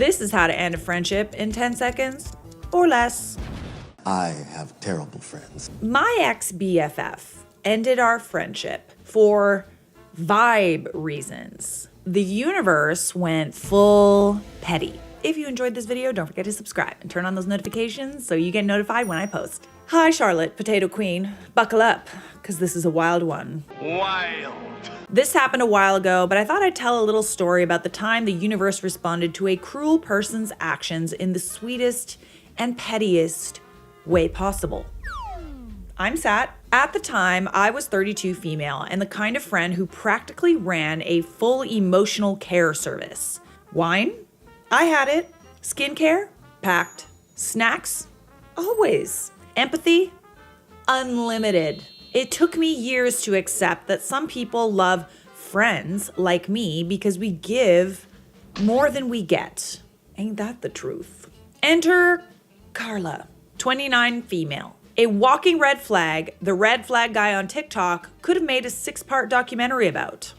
This is how to end a friendship in 10 seconds or less. I have terrible friends. My ex-BFF ended our friendship for vibe reasons. The universe went full petty. If you enjoyed this video, don't forget to subscribe and turn on those notifications so you get notified when I post. Hi, Charlotte, Potato Queen. Buckle up, because this is a wild one. Wild. This happened a while ago, but I thought I'd tell a little story about the time the universe responded to a cruel person's actions in the sweetest and pettiest way possible. I'm Sat. At the time, I was 32 female and the kind of friend who practically ran a full emotional care service. Wine? I had it. Skincare? Packed. Snacks? Always. Empathy? Unlimited. It took me years to accept that some people love friends like me because we give more than we get. Ain't that the truth? Enter Carla, 29 female. A walking red flag the red flag guy on TikTok could have made a 6-part documentary about.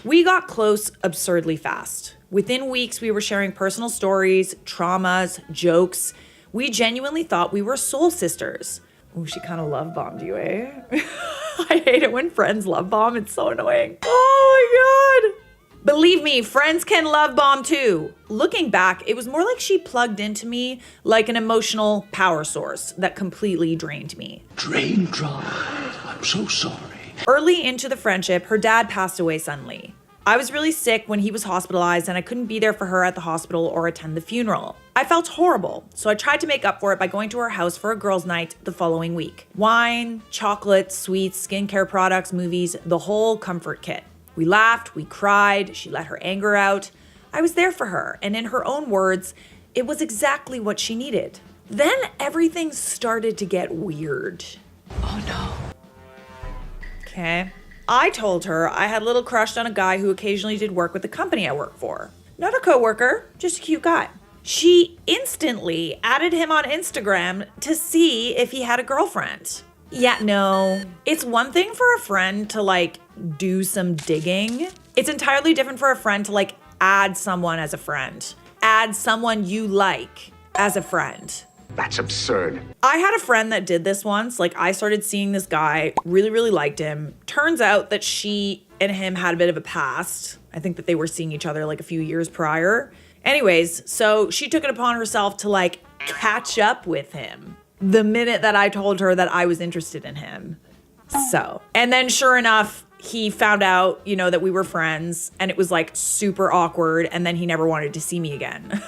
We got close absurdly fast. Within weeks, we were sharing personal stories, traumas, jokes. We genuinely thought we were soul sisters. Oh, she kind of love bombed you, eh? I hate it when friends love bomb. It's so annoying. Oh my God. Believe me, friends can love bomb too. Looking back, it was more like she plugged into me like an emotional power source that completely drained me. Drain dry. I'm so sorry. Early into the friendship, her dad passed away suddenly. I was really sick when he was hospitalized and I couldn't be there for her at the hospital or attend the funeral. I felt horrible, so I tried to make up for it by going to her house for a girls' night the following week. Wine, chocolate, sweets, skincare products, movies, the whole comfort kit. We laughed, we cried, she let her anger out. I was there for her, and in her own words, it was exactly what she needed. Then everything started to get weird. Oh no. Okay. I told her I had a little crush on a guy who occasionally did work with the company I work for. Not a coworker, just a cute guy. She instantly added him on Instagram to see if he had a girlfriend. Yeah, no. It's one thing for a friend to like do some digging. It's entirely different for a friend to like add someone as a friend. Add someone you like as a friend. That's absurd. I had a friend that did this once. Like, I started seeing this guy, really liked him. Turns out that she and him had a bit of a past. I think that they were seeing each other like a few years prior. Anyways, so she took it upon herself to like catch up with him the minute that I told her that I was interested in him. So, and then sure enough, he found out, you know, that we were friends and it was like super awkward. And then he never wanted to see me again.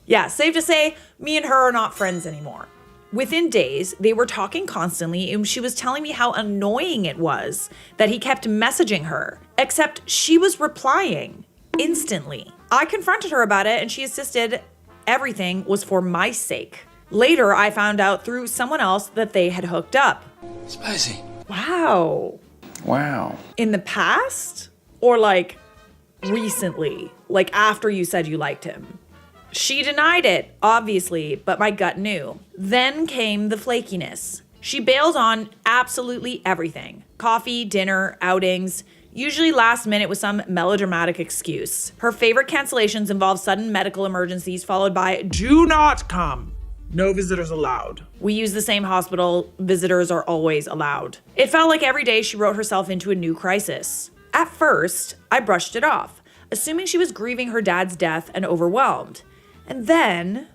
Yeah, safe to say, me and her are not friends anymore. Within days, they were talking constantly and she was telling me how annoying it was that he kept messaging her, except she was replying instantly. I confronted her about it and she insisted everything was for my sake. Later, I found out through someone else that they had hooked up. Spicy. Wow. Wow. In the past? Or like recently? Like after you said you liked him? She denied it, obviously, but my gut knew. Then came the flakiness. She bailed on absolutely everything. Coffee, dinner, outings, usually last minute with some melodramatic excuse. Her favorite cancellations involve sudden medical emergencies followed by, "Do not come. No visitors allowed." "We use the same hospital. Visitors are always allowed." It felt like every day she wrote herself into a new crisis. At first, I brushed it off, assuming she was grieving her dad's death and overwhelmed. And then,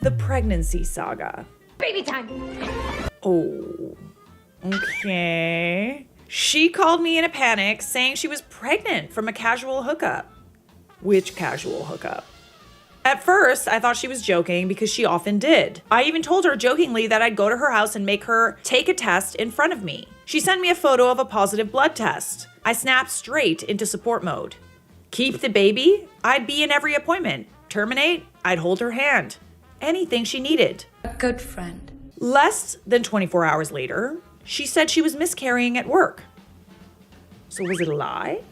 the pregnancy saga. Baby time. Oh, okay. She called me in a panic saying she was pregnant from a casual hookup. Which casual hookup? At first, I thought she was joking because she often did. I even told her jokingly that I'd go to her house and make her take a test in front of me. She sent me a photo of a positive blood test. I snapped straight into support mode. Keep the baby? I'd be in every appointment. Terminate? I'd hold her hand. Anything she needed. A good friend. Less than 24 hours later, she said she was miscarrying at work. So was it a lie?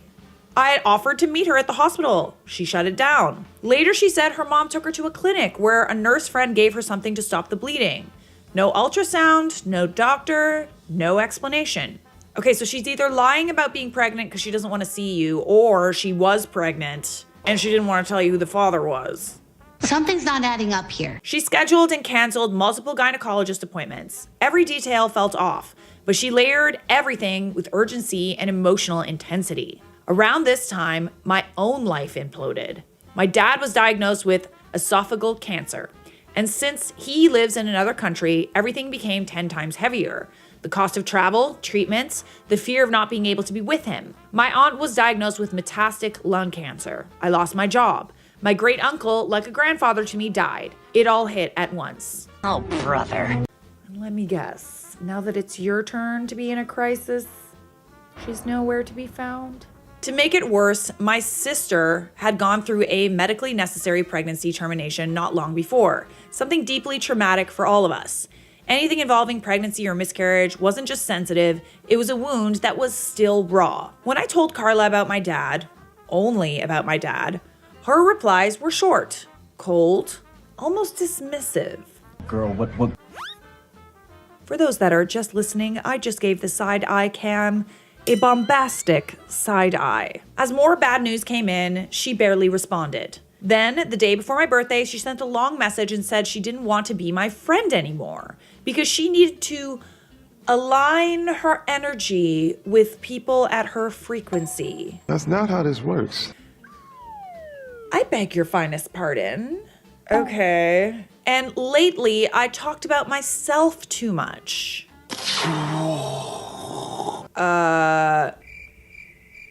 I had offered to meet her at the hospital. She shut it down. Later, she said her mom took her to a clinic where a nurse friend gave her something to stop the bleeding. No ultrasound, no doctor, no explanation. Okay, so she's either lying about being pregnant because she doesn't want to see you, or she was pregnant And she didn't want to tell you who the father was. Something's not adding up here. She scheduled and canceled multiple gynecologist appointments. Every detail felt off, but she layered everything with urgency and emotional intensity. Around this time, my own life imploded. My dad was diagnosed with esophageal cancer, and since he lives in another country, everything became 10 times heavier. The cost of travel, treatments, the fear of not being able to be with him. My aunt was diagnosed with metastatic lung cancer. I lost my job. My great uncle, like a grandfather to me, died. It all hit at once. Oh, brother. And let me guess, now that it's your turn to be in a crisis, she's nowhere to be found? To make it worse, my sister had gone through a medically necessary pregnancy termination not long before, something deeply traumatic for all of us. Anything involving pregnancy or miscarriage wasn't just sensitive, it was a wound that was still raw. When I told Carla about my dad, only about my dad, her replies were short, cold, almost dismissive. Girl, what? For those that are just listening, I just gave the side eye cam a bombastic side eye. As more bad news came in, she barely responded. Then, the day before my birthday, she sent a long message and said she didn't want to be my friend anymore because she needed to align her energy with people at her frequency. That's not how this works. I beg your finest pardon. Okay. And lately, I talked about myself too much.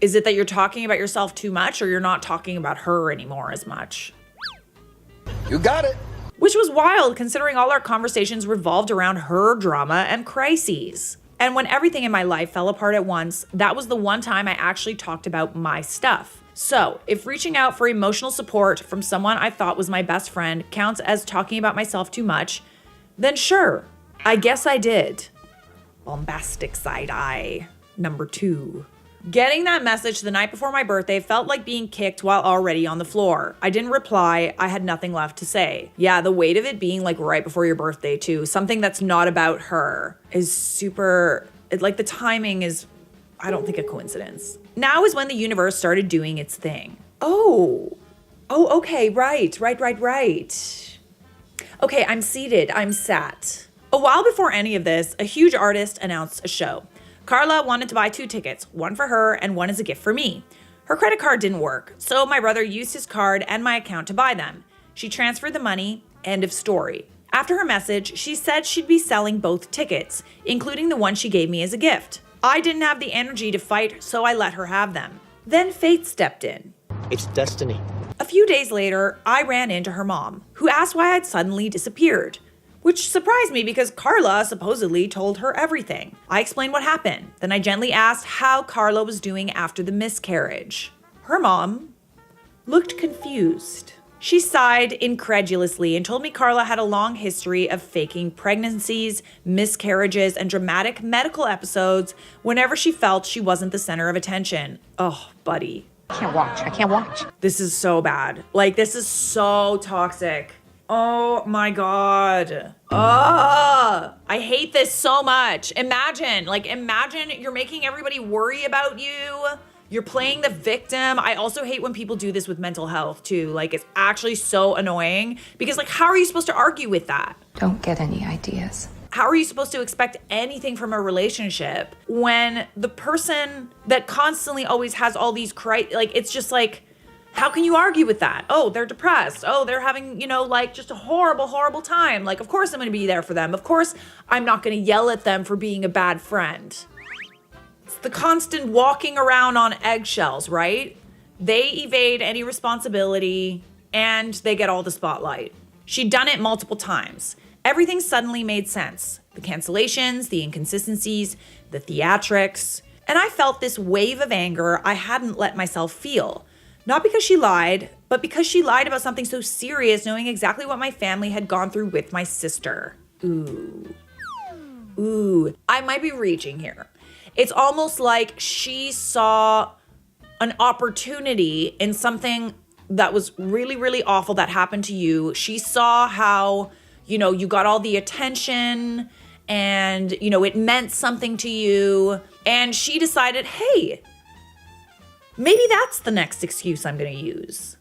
Is it that you're talking about yourself too much or you're not talking about her anymore as much? You got it. Which was wild considering all our conversations revolved around her drama and crises. And when everything in my life fell apart at once, that was the one time I actually talked about my stuff. So, if reaching out for emotional support from someone I thought was my best friend counts as talking about myself too much, then sure, I guess I did. Bombastic side eye. Number 2. Getting that message the night before my birthday felt like being kicked while already on the floor. I didn't reply. I had nothing left to say. Yeah, the weight of it being like right before your birthday too, something that's not about her, is super, like the timing is, I don't think, a coincidence. Now is when the universe started doing its thing. Oh, okay, right. Okay, I'm seated, I'm sat. A while before any of this, a huge artist announced a show. Carla wanted to buy 2 tickets, one for her and one as a gift for me. Her credit card didn't work, so my brother used his card and my account to buy them. She transferred the money, end of story. After her message, she said she'd be selling both tickets, including the one she gave me as a gift. I didn't have the energy to fight, so I let her have them. Then fate stepped in. It's destiny. A few days later, I ran into her mom, who asked why I'd suddenly disappeared, which surprised me because Carla supposedly told her everything. I explained what happened. Then I gently asked how Carla was doing after the miscarriage. Her mom looked confused. She sighed incredulously and told me Carla had a long history of faking pregnancies, miscarriages, and dramatic medical episodes whenever she felt she wasn't the center of attention. Oh, buddy. I can't watch. This is so bad. Like, this is so toxic. Oh my God. I hate this so much. Imagine you're making everybody worry about you. You're playing the victim. I also hate when people do this with mental health too. Like, it's actually so annoying because, like, how are you supposed to argue with that? Don't get any ideas. How are you supposed to expect anything from a relationship when the person that constantly always has all these it's just like, how can you argue with that? Oh, they're depressed. Oh, they're having, just a horrible, horrible time. Like, of course I'm going to be there for them. Of course I'm not going to yell at them for being a bad friend. It's the constant walking around on eggshells, right? They evade any responsibility and they get all the spotlight. She'd done it multiple times. Everything suddenly made sense. The cancellations, the inconsistencies, the theatrics. And I felt this wave of anger I hadn't let myself feel. Not because she lied, but because she lied about something so serious, knowing exactly what my family had gone through with my sister. Ooh, I might be reaching here. It's almost like she saw an opportunity in something that was really, really awful that happened to you. She saw how, you got all the attention and, it meant something to you. And she decided, hey, maybe that's the next excuse I'm going to use.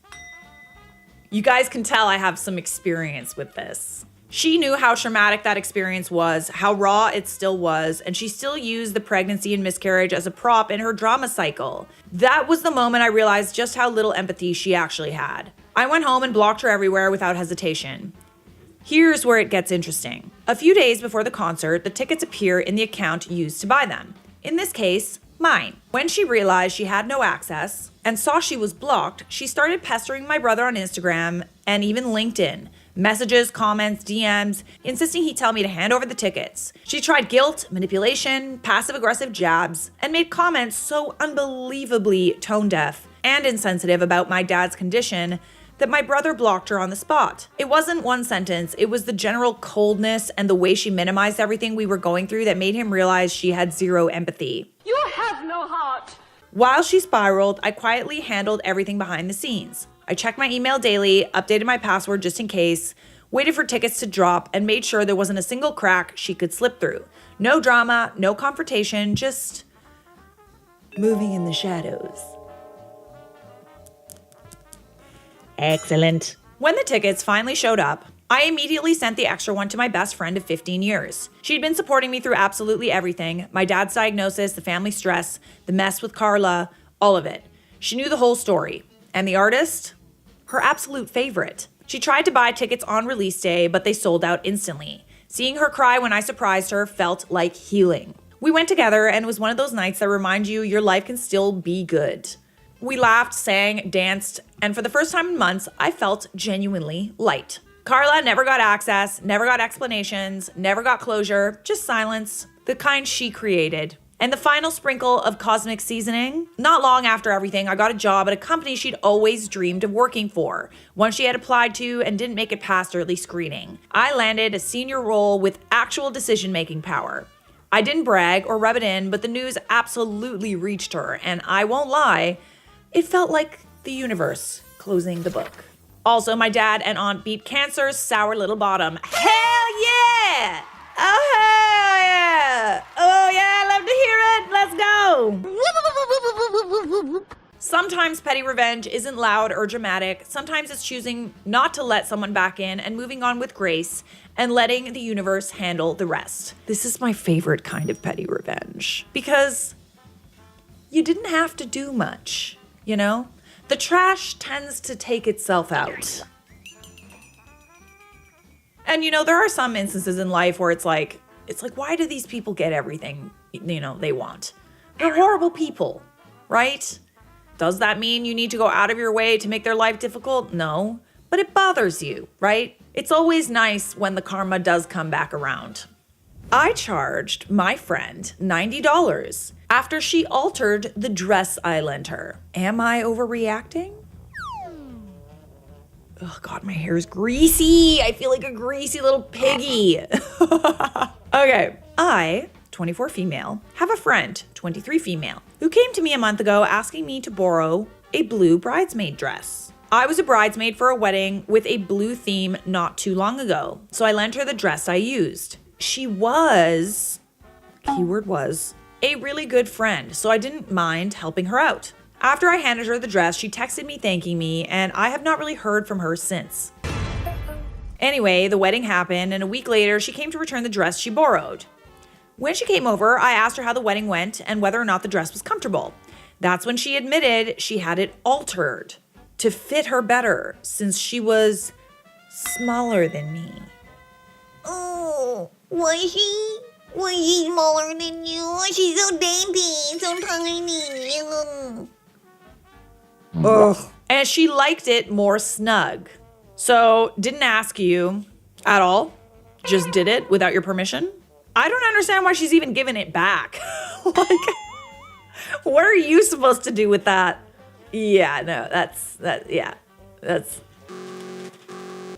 You guys can tell I have some experience with this. She knew how traumatic that experience was, how raw it still was, and she still used the pregnancy and miscarriage as a prop in her drama cycle. That was the moment I realized just how little empathy she actually had. I went home and blocked her everywhere without hesitation. Here's where it gets interesting. A few days before the concert, the tickets appear in the account used to buy them. In this case, mine. When she realized she had no access and saw she was blocked, she started pestering my brother on Instagram and even LinkedIn. Messages, comments, DMs, insisting he tell me to hand over the tickets. She tried guilt, manipulation, passive-aggressive jabs, and made comments so unbelievably tone-deaf and insensitive about my dad's condition that my brother blocked her on the spot. It wasn't one sentence, it was the general coldness and the way she minimized everything we were going through that made him realize she had zero empathy. You have no heart. While she spiraled, I quietly handled everything behind the scenes. I checked my email daily, updated my password just in case, waited for tickets to drop, and made sure there wasn't a single crack she could slip through. No drama, no confrontation, just moving in the shadows. Excellent. When the tickets finally showed up, I immediately sent the extra one to my best friend of 15 years. She'd been supporting me through absolutely everything, my dad's diagnosis, the family stress, the mess with Carla, all of it. She knew the whole story. And the artist? Her absolute favorite. She tried to buy tickets on release day, but they sold out instantly. Seeing her cry when I surprised her felt like healing. We went together, and it was one of those nights that remind you your life can still be good. We laughed, sang, danced, and for the first time in months, I felt genuinely light. Carla never got access, never got explanations, never got closure, just silence, the kind she created. And the final sprinkle of cosmic seasoning, not long after everything, I got a job at a company she'd always dreamed of working for, one she had applied to and didn't make it past early screening. I landed a senior role with actual decision-making power. I didn't brag or rub it in, but the news absolutely reached her, and I won't lie, it felt like the universe closing the book. Also, my dad and aunt beat cancer's sour little bottom. Hell yeah! Oh, hell yeah! Oh, yeah, I love to hear it. Let's go. Sometimes petty revenge isn't loud or dramatic. Sometimes it's choosing not to let someone back in and moving on with grace and letting the universe handle the rest. This is my favorite kind of petty revenge because you didn't have to do much, you know? The trash tends to take itself out. And you know, there are some instances in life where it's like, why do these people get everything, they want? They're horrible people, right? Does that mean you need to go out of your way to make their life difficult? No, but it bothers you, right? It's always nice when the karma does come back around. I charged my friend $90 after she altered the dress I lent her. Am I overreacting? Oh God, my hair is greasy. I feel like a greasy little piggy. Okay, I, 24 female, have a friend, 23 female, who came to me a month ago asking me to borrow a blue bridesmaid dress. I was a bridesmaid for a wedding with a blue theme not too long ago, so I lent her the dress I used. She was, keyword was, a really good friend, so I didn't mind helping her out. After I handed her the dress, she texted me thanking me, and I have not really heard from her since. Anyway, the wedding happened, and a week later, she came to return the dress she borrowed. When she came over, I asked her how the wedding went and whether or not the dress was comfortable. That's when she admitted she had it altered to fit her better, since she was smaller than me. Oh, was she? Was she smaller than you? She's so dainty, so tiny. Ugh. And she liked it more snug. So, didn't ask you at all. Just did it without your permission. I don't understand why she's even giving it back. Like, what are you supposed to do with that? Yeah, no, that's.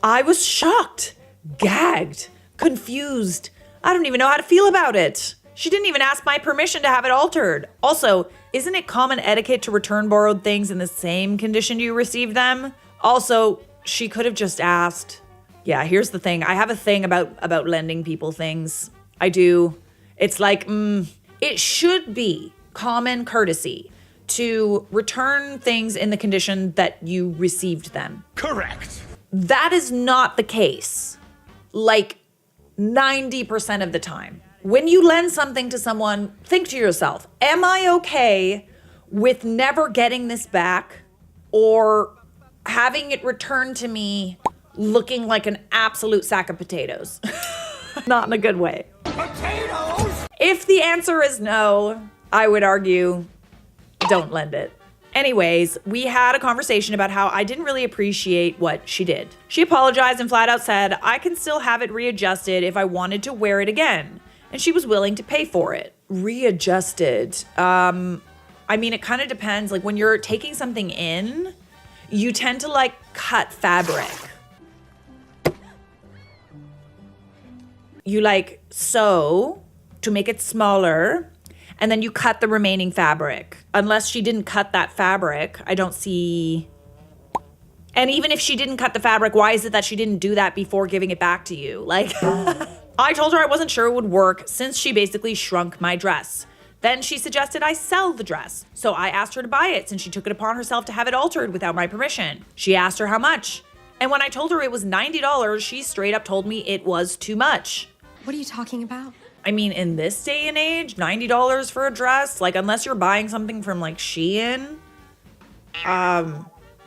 I was shocked, gagged, confused. I don't even know how to feel about it. She didn't even ask my permission to have it altered. Also, isn't it common etiquette to return borrowed things in the same condition you received them? Also, she could have just asked. Yeah, here's the thing. I have a thing about lending people things. I do. It's like, it should be common courtesy to return things in the condition that you received them. Correct. That is not the case. Like 90% of the time. When you lend something to someone, think to yourself, am I okay with never getting this back or having it returned to me looking like an absolute sack of potatoes? Not in a good way. Potatoes! If the answer is no, I would argue, don't lend it. Anyways, we had a conversation about how I didn't really appreciate what she did. She apologized and flat out said, I can still have it readjusted if I wanted to wear it again. And she was willing to pay for it. Readjusted. I mean, it kind of depends. Like when you're taking something in, you tend to like cut fabric. You like sew to make it smaller, and then you cut the remaining fabric. Unless she didn't cut that fabric, I don't see. And even if she didn't cut the fabric, why is it that she didn't do that before giving it back to you? Like, I told her I wasn't sure it would work since she basically shrunk my dress. Then she suggested I sell the dress. So I asked her to buy it since she took it upon herself to have it altered without my permission. She asked her how much. And when I told her it was $90, she straight up told me it was too much. What are you talking about? I mean, in this day and age, $90 for a dress, like unless you're buying something from like Shein,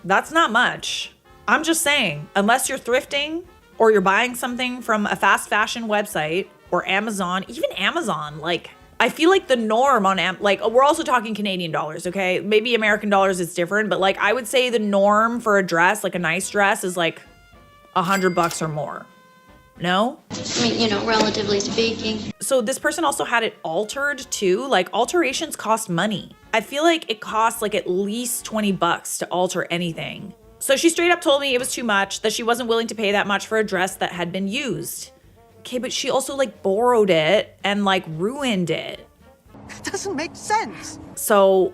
that's not much. I'm just saying, unless you're thrifting or you're buying something from a fast fashion website or Amazon, even Amazon, like I feel like the norm on, like we're also talking Canadian dollars, okay? Maybe American dollars is different, but like I would say the norm for a dress, like a nice dress is like $100 or more. No? I mean, you know, relatively speaking. So this person also had it altered too. Like alterations cost money. I feel like it costs like at least $20 to alter anything. So she straight up told me it was too much, that she wasn't willing to pay that much for a dress that had been used. Okay, but she also like borrowed it and like ruined it. That doesn't make sense. So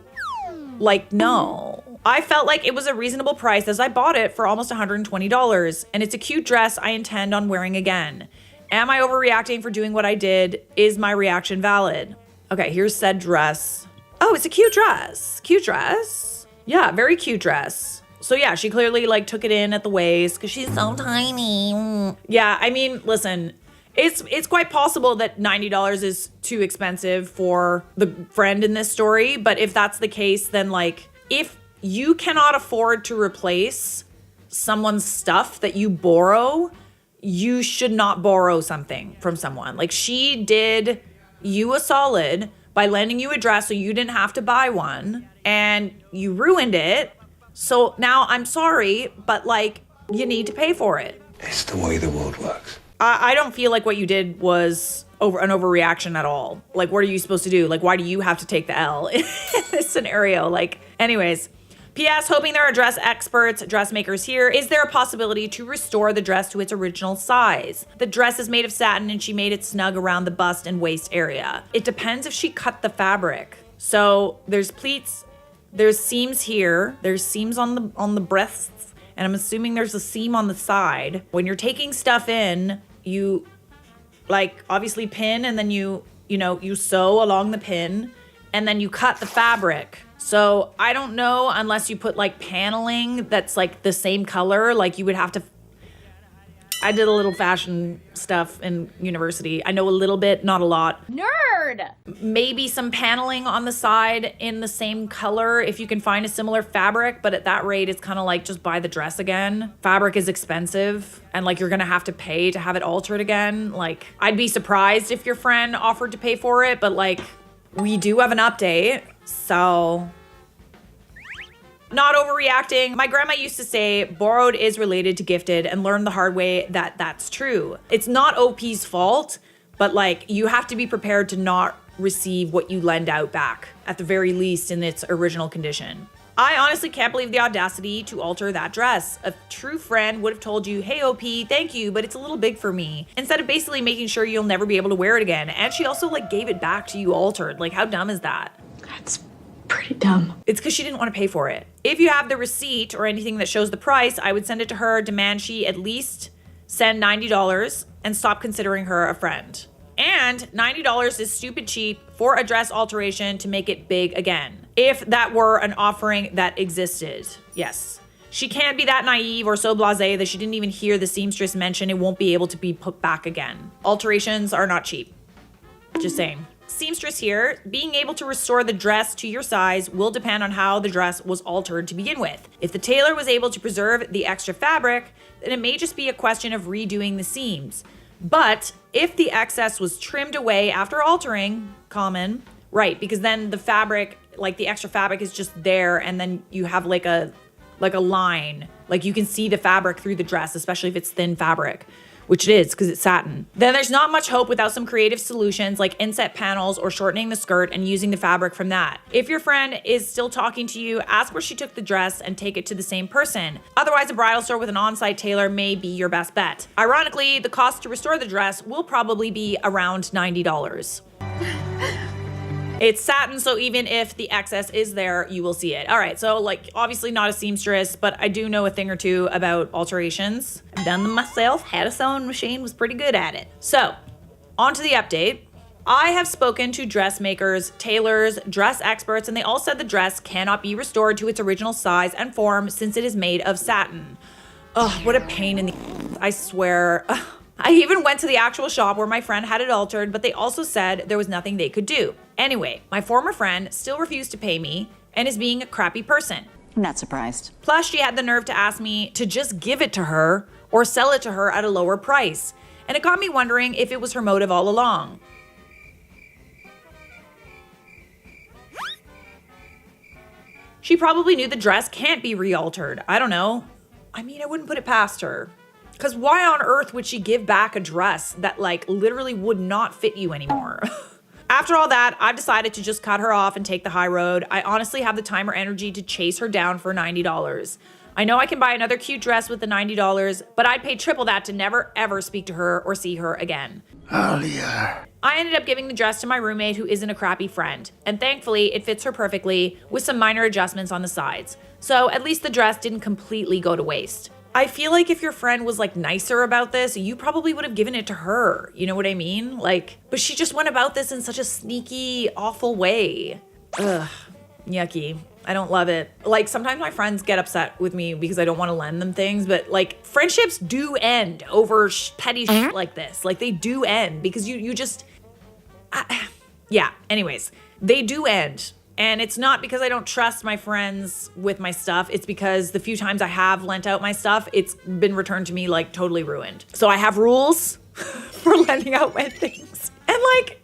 like, no. I felt like it was a reasonable price as I bought it for almost $120, and it's a cute dress I intend on wearing again. Am I overreacting for doing what I did? Is my reaction valid? Okay, here's said dress. Oh, it's a cute dress. Cute dress. Yeah, very cute dress. So yeah, she clearly like took it in at the waist because she's so tiny. Yeah, I mean, listen, it's quite possible that $90 is too expensive for the friend in this story, but if that's the case, then like, if you cannot afford to replace someone's stuff that you borrow, you should not borrow something from someone. Like she did you a solid by lending you a dress so you didn't have to buy one, and you ruined it. So now I'm sorry, but like you need to pay for it. It's the way the world works. I don't feel like what you did was an overreaction at all. Like, what are you supposed to do? Like, why do you have to take the L in this scenario? Like, anyways. P.S. Hoping there are dress experts, dressmakers here. Is there a possibility to restore the dress to its original size? The dress is made of satin and she made it snug around the bust and waist area. It depends if she cut the fabric. So there's pleats, there's seams here, there's seams on the breasts, and I'm assuming there's a seam on the side. When you're taking stuff in, you like obviously pin, and then you sew along the pin, and then you cut the fabric. So I don't know, unless you put like paneling that's like the same color, like you would have to. I did a little fashion stuff in university. I know a little bit, not a lot. Nerd! Maybe some paneling on the side in the same color if you can find a similar fabric, but at that rate, it's kind of like just buy the dress again. Fabric is expensive, and like you're gonna have to pay to have it altered again. Like I'd be surprised if your friend offered to pay for it, but like we do have an update. So, not overreacting. My grandma used to say, borrowed is related to gifted, and learned the hard way that that's true. It's not OP's fault, but like you have to be prepared to not receive what you lend out back, at the very least in its original condition. I honestly can't believe the audacity to alter that dress. A true friend would have told you, hey OP, thank you, but it's a little big for me, instead of basically making sure you'll never be able to wear it again. And she also like gave it back to you altered. Like how dumb is that? That's pretty dumb. It's because she didn't want to pay for it. If you have the receipt or anything that shows the price, I would send it to her, demand she at least send $90, and stop considering her a friend. And $90 is stupid cheap for a dress alteration to make it big again. if that were an offering that existed. Yes. She can't be that naive or so blasé that she didn't even hear the seamstress mention it won't be able to be put back again. Alterations are not cheap. Just saying. Seamstress here, being able to restore the dress to your size will depend on how the dress was altered to begin with. If the tailor was able to preserve the extra fabric, then it may just be a question of redoing the seams. But if the excess was trimmed away after altering, common, right, because then the fabric, like the extra fabric is just there and then you have like a line, like you can see the fabric through the dress, especially if it's thin fabric, which it is because it's satin. Then there's not much hope without some creative solutions like inset panels or shortening the skirt and using the fabric from that. If your friend is still talking to you, ask where she took the dress and take it to the same person. Otherwise, a bridal store with an on-site tailor may be your best bet. Ironically, the cost to restore the dress will probably be around $90. It's satin, so even if the excess is there, you will see it. All right, so like obviously not a seamstress, but I do know a thing or two about alterations. I've done them myself, had a sewing machine, was pretty good at it. So, on to the update. I have spoken to dressmakers, tailors, dress experts, and they all said the dress cannot be restored to its original size and form since it is made of satin. Ugh, what a pain in the I swear. I even went to the actual shop where my friend had it altered, but they also said there was nothing they could do. Anyway, my former friend still refused to pay me and is being a crappy person. I'm not surprised. Plus, she had the nerve to ask me to just give it to her or sell it to her at a lower price. And it got me wondering if it was her motive all along. She probably knew the dress can't be re-altered. I don't know. I mean, I wouldn't put it past her. Because why on earth would she give back a dress that like literally would not fit you anymore? After all that, I've decided to just cut her off and take the high road. I honestly have the time or energy to chase her down for $90. I know I can buy another cute dress with the $90, but I'd pay triple that to never ever speak to her or see her again. Oh, yeah. I ended up giving the dress to my roommate who isn't a crappy friend, and thankfully it fits her perfectly with some minor adjustments on the sides. So at least the dress didn't completely go to waste. I feel like if your friend was like nicer about this, you probably would have given it to her. You know what I mean? Like, but she just went about this in such a sneaky, awful way. Ugh, yucky. I don't love it. Like sometimes my friends get upset with me because I don't want to lend them things, but like friendships do end over petty shit like this. Like they do end because you just, yeah, anyways, they do end. And it's not because I don't trust my friends with my stuff. It's because the few times I have lent out my stuff, it's been returned to me like totally ruined. So I have rules for lending out my things. And like,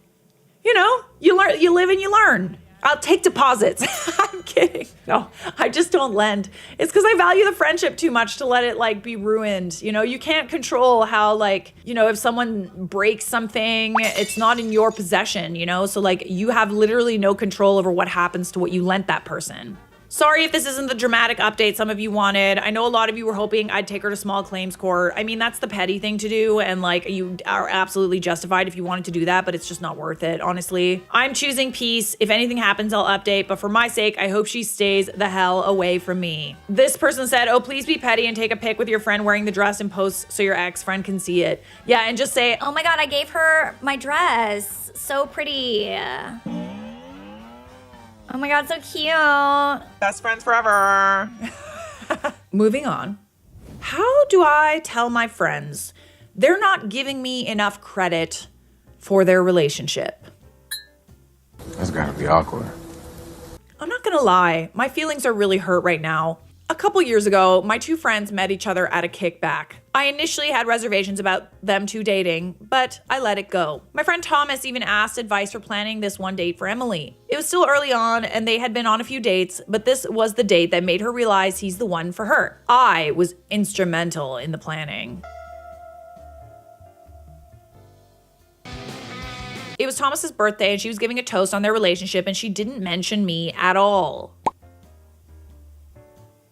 you know, you learn, you live and you learn. I'll take deposits. I'm kidding. No, I just don't lend. It's because I value the friendship too much to let it like be ruined. You know, you can't control how like, you know, if someone breaks something, it's not in your possession, you know? So like you have literally no control over what happens to what you lent that person. Sorry if this isn't the dramatic update some of you wanted. I know a lot of you were hoping I'd take her to small claims court. I mean, that's the petty thing to do, and like you are absolutely justified if you wanted to do that, but it's just not worth it, honestly. I'm choosing peace. If anything happens, I'll update, but for my sake, I hope she stays the hell away from me. This person said, oh, please be petty and take a pic with your friend wearing the dress and post so your ex-friend can see it. Yeah, and just say, Oh my god, I gave her my dress. So pretty. Oh my god, so cute. Best friends forever. moving on. How do I tell my friends they're not giving me enough credit for their relationship? That's gotta be awkward. I'm not gonna lie, my feelings are really hurt right now. A couple years ago, my two friends met each other at a kickback. I initially had reservations about them two dating, but I let it go. My friend Thomas even asked advice for planning this one date for Emily. It was still early on and they had been on a few dates, but this was the date that made her realize he's the one for her. I was instrumental in the planning. It was Thomas's birthday and she was giving a toast on their relationship and she didn't mention me at all.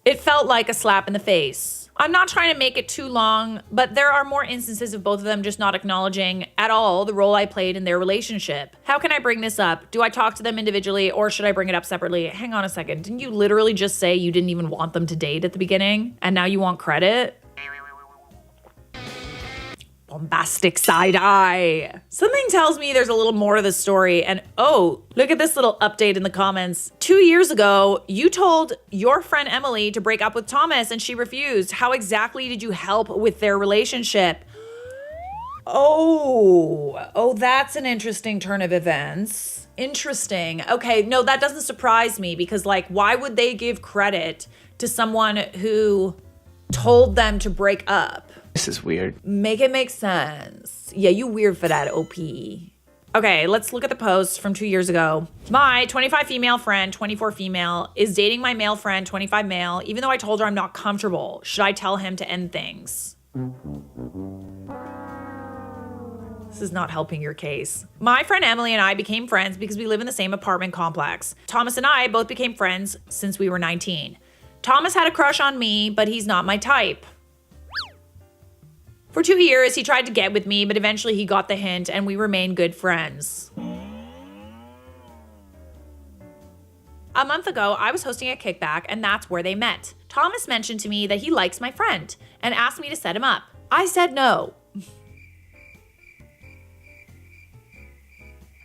It felt like a slap in the face. I'm not trying to make it too long, but there are more instances of both of them just not acknowledging at all the role I played in their relationship. How can I bring this up? Do I talk to them individually or should I bring it up separately? Hang on a second. Didn't you literally just say you didn't even want them to date at the beginning and now you want credit? bombastic side eye. Something tells me there's a little more to the story. And oh, look at this little update in the comments. 2 years ago, you told your friend Emily to break up with Thomas and she refused. How exactly did you help with their relationship? Oh, that's an interesting turn of events. Interesting. Okay, no, that doesn't surprise me because like, why would they give credit to someone who told them to break up? This is weird. Make it make sense. Yeah, you weird for that, OP. Okay, let's look at the post from 2 years ago. My 25 female friend, 24 female, is dating my male friend, 25 male, even though I told her I'm not comfortable. Should I tell him to end things? This is not helping your case. My friend Emily and I became friends because we live in the same apartment complex. Thomas and I both became friends since we were 19. Thomas had a crush on me, but he's not my type. For 2 years, he tried to get with me, but eventually he got the hint and we remained good friends. A month ago, I was hosting a kickback and that's where they met. Thomas mentioned to me that he likes my friend and asked me to set him up. I said no.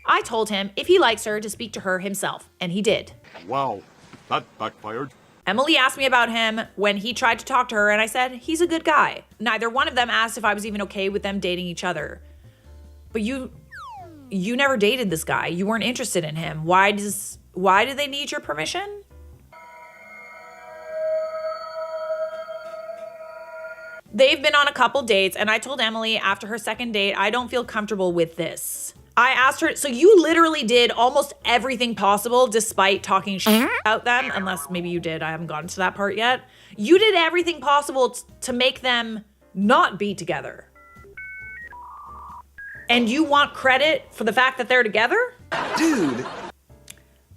I told him if he likes her to speak to her himself, and he did. Wow, that backfired. Emily asked me about him when he tried to talk to her, and I said, he's a good guy. Neither one of them asked if I was even okay with them dating each other. But you never dated this guy. You weren't interested in him. Why do they need your permission? They've been on a couple dates, and I told Emily after her second date, I don't feel comfortable with this. I asked her, so you literally did almost everything possible despite talking shit about them, unless maybe you did. I haven't gotten to that part yet. You did everything possible to make them not be together. And you want credit for the fact that they're together? Dude.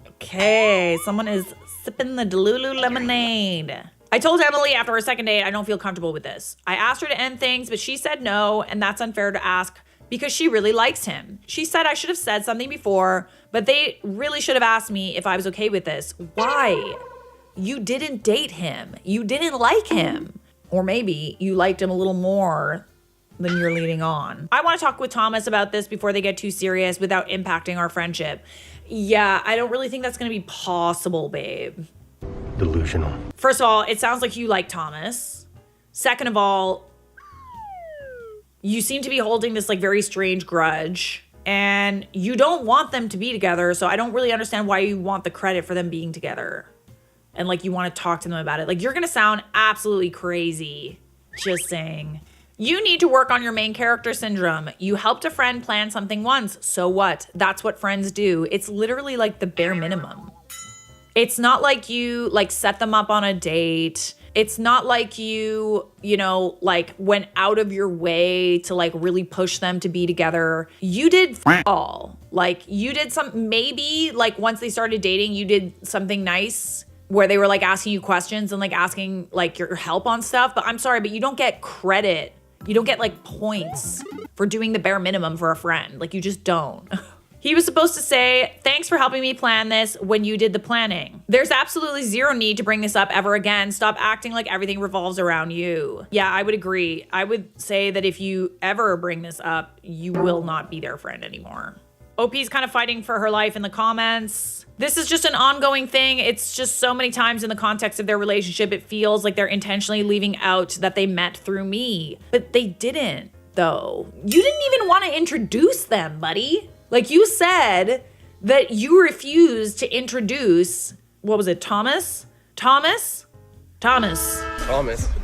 Okay, someone is sipping the Delulu lemonade. I told Emily after her second date, I don't feel comfortable with this. I asked her to end things, but she said no, and that's unfair to ask because she really likes him. She said I should have said something before, but they really should have asked me if I was okay with this. Why? You didn't date him. You didn't like him. Or maybe you liked him a little more than you're leading on. I want to talk with Thomas about this before they get too serious without impacting our friendship. Yeah, I don't really think that's going to be possible, babe. Delusional. First of all, it sounds like you like Thomas. Second of all, you seem to be holding this like very strange grudge and you don't want them to be together. So I don't really understand why you want the credit for them being together. And like you want to talk to them about it. Like you're going to sound absolutely crazy. Just saying. You need to work on your main character syndrome. You helped a friend plan something once. So what? That's what friends do. It's literally like the bare minimum. It's not like you like set them up on a date. It's not like you know, like went out of your way to like really push them to be together. You did all. Like you did some, maybe like once they started dating, you did something nice where they were like asking you questions and like asking like your help on stuff. But I'm sorry, but you don't get credit. You don't get like points for doing the bare minimum for a friend. Like you just don't. He was supposed to say, thanks for helping me plan this when you did the planning. There's absolutely zero need to bring this up ever again. Stop acting like everything revolves around you. Yeah, I would agree. I would say that if you ever bring this up, you will not be their friend anymore. OP's kind of fighting for her life in the comments. This is just an ongoing thing. It's just so many times in the context of their relationship, it feels like they're intentionally leaving out that they met through me. But they didn't, though. You didn't even want to introduce them, buddy. Like you said that you refused to introduce, what was it, Thomas? Thomas? Thomas?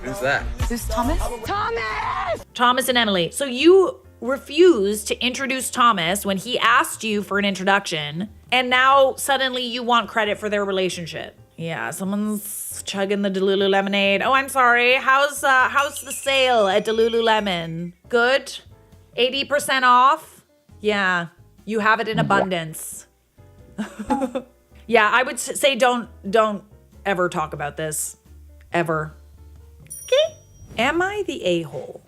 Who's that? Who's Thomas? Thomas and Emily. So you refused to introduce Thomas when he asked you for an introduction, and now suddenly you want credit for their relationship. Yeah, someone's chugging the Delulu lemonade. Oh, I'm sorry. How's the sale at Delulu Lemon? Good? 80% off? Yeah. You have it in abundance. Yeah, I would say don't ever talk about this. Ever. Okay? Am I the a-hole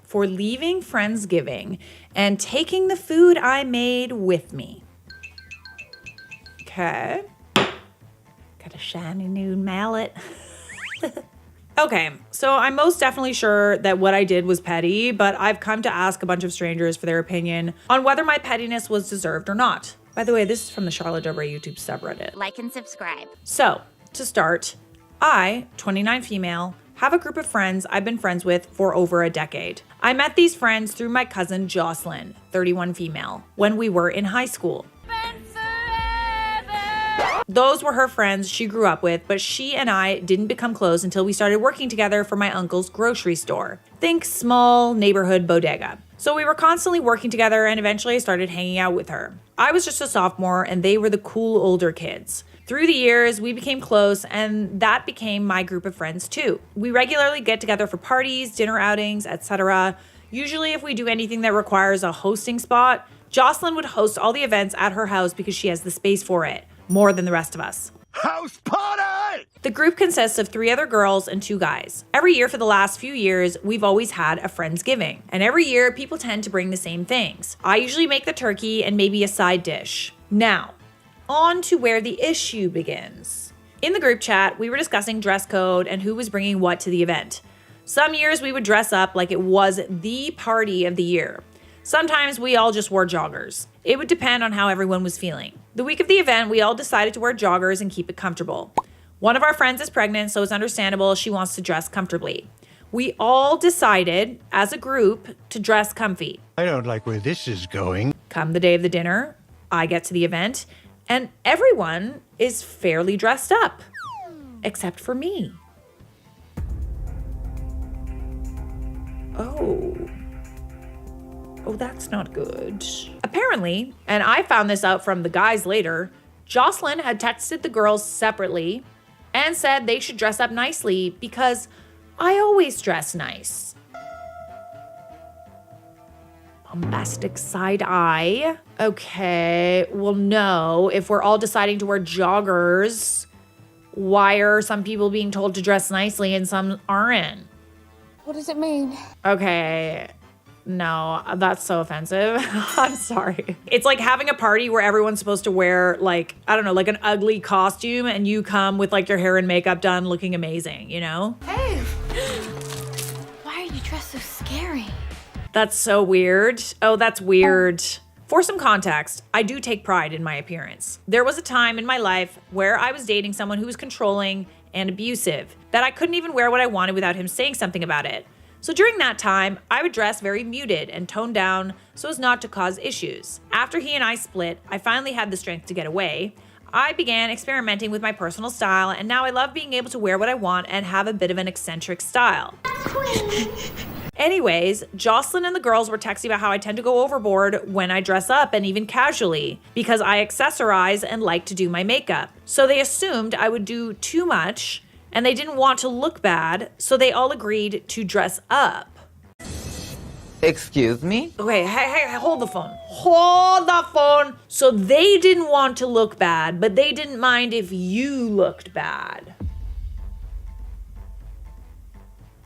for leaving Friendsgiving and taking the food I made with me? Okay. Got a shiny new mallet. Okay, so I'm most definitely sure that what I did was petty, but I've come to ask a bunch of strangers for their opinion on whether my pettiness was deserved or not. By the way, this is from the Charlotte Dobre YouTube subreddit. Like and subscribe. So, to start, I, 29 female, have a group of friends I've been friends with for over a decade. I met these friends through my cousin Jocelyn, 31 female, when we were in high school. Those were her friends she grew up with, but she and I didn't become close until we started working together for my uncle's grocery store. Think small neighborhood bodega. So we were constantly working together, and eventually I started hanging out with her. I was just a sophomore and they were the cool older kids. Through the years, we became close, and that became my group of friends too. We regularly get together for parties, dinner outings, etc. Usually if we do anything that requires a hosting spot, Jocelyn would host all the events at her house because she has the space for it, more than the rest of us. House party! The group consists of 3 other girls and 2 guys. Every year for the last few years, we've always had a Friendsgiving. And every year, people tend to bring the same things. I usually make the turkey and maybe a side dish. Now, on to where the issue begins. In the group chat, we were discussing dress code and who was bringing what to the event. Some years we would dress up like it was the party of the year. Sometimes we all just wore joggers. It would depend on how everyone was feeling. The week of the event, we all decided to wear joggers and keep it comfortable. One of our friends is pregnant, so it's understandable she wants to dress comfortably. We all decided, as a group, to dress comfy. I don't like where this is going. Come the day of the dinner, I get to the event, and everyone is fairly dressed up, except for me. Oh, that's not good. Apparently, and I found this out from the guys later, Jocelyn had texted the girls separately and said they should dress up nicely because I always dress nice. Bombastic side eye. Okay, well, no. If we're all deciding to wear joggers, why are some people being told to dress nicely and some aren't? What does it mean? Okay, no, that's so offensive. I'm sorry. It's like having a party where everyone's supposed to wear, like, I don't know, like an ugly costume, and you come with like your hair and makeup done looking amazing, you know? Hey! Why are you dressed so scary? That's so weird. Oh, that's weird. For some context, I do take pride in my appearance. There was a time in my life where I was dating someone who was controlling and abusive, that I couldn't even wear what I wanted without him saying something about it. So during that time, I would dress very muted and toned down so as not to cause issues. After he and I split, I finally had the strength to get away. I began experimenting with my personal style, and now I love being able to wear what I want and have a bit of an eccentric style. Anyways, Jocelyn and the girls were texting about how I tend to go overboard when I dress up and even casually because I accessorize and like to do my makeup. So they assumed I would do too much and they didn't want to look bad, so they all agreed to dress up. Excuse me? Okay, hey, hold the phone. Hold the phone. So they didn't want to look bad, but they didn't mind if you looked bad.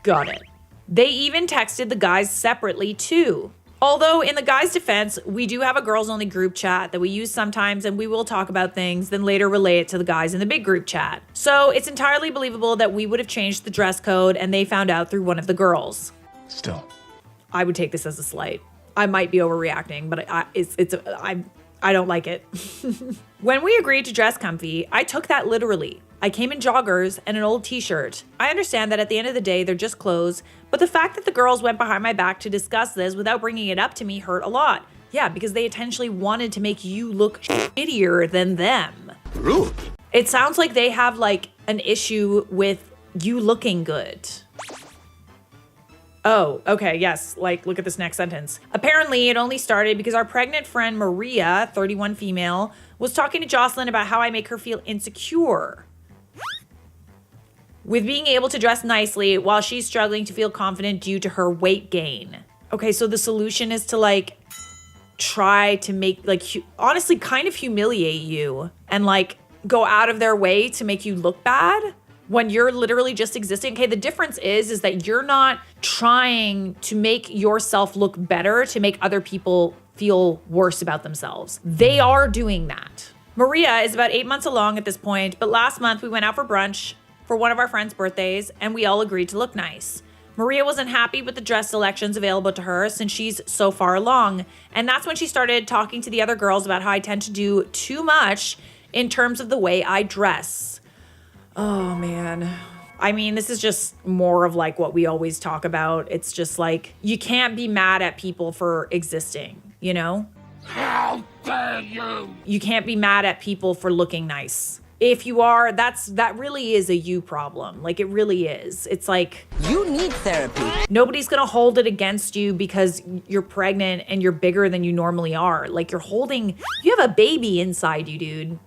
Got it. They even texted the guys separately too. Although in the guys' defense, we do have a girls-only group chat that we use sometimes, and we will talk about things, then later relay it to the guys in the big group chat. So it's entirely believable that we would have changed the dress code and they found out through one of the girls. Still, I would take this as a slight. I might be overreacting, but I don't like it. When we agreed to dress comfy, I took that literally. I came in joggers and an old t-shirt. I understand that at the end of the day, they're just clothes, but the fact that the girls went behind my back to discuss this without bringing it up to me hurt a lot. Yeah, because they intentionally wanted to make you look shittier than them. Rude. It sounds like they have like an issue with you looking good. Oh, okay, yes, like look at this next sentence. Apparently it only started because our pregnant friend Maria, 31 female, was talking to Jocelyn about how I make her feel insecure with being able to dress nicely while she's struggling to feel confident due to her weight gain. Okay, so the solution is to like try to make like honestly kind of humiliate you and like go out of their way to make you look bad when you're literally just existing. Okay, the difference is that you're not trying to make yourself look better to make other people feel worse about themselves. They are doing that. Maria is about 8 months along at this point, but last month we went out for brunch for one of our friends' birthdays, and we all agreed to look nice. Maria wasn't happy with the dress selections available to her since she's so far along, and that's when she started talking to the other girls about how I tend to do too much in terms of the way I dress. Oh, man. I mean, this is just more of like what we always talk about. It's just like, you can't be mad at people for existing, you know? How dare you! You can't be mad at people for looking nice. If you are, that really is a you problem. Like, it really is. It's like, You need therapy. nobody's gonna hold it against you because you're pregnant and you're bigger than you normally are. Like, you have a baby inside you, dude.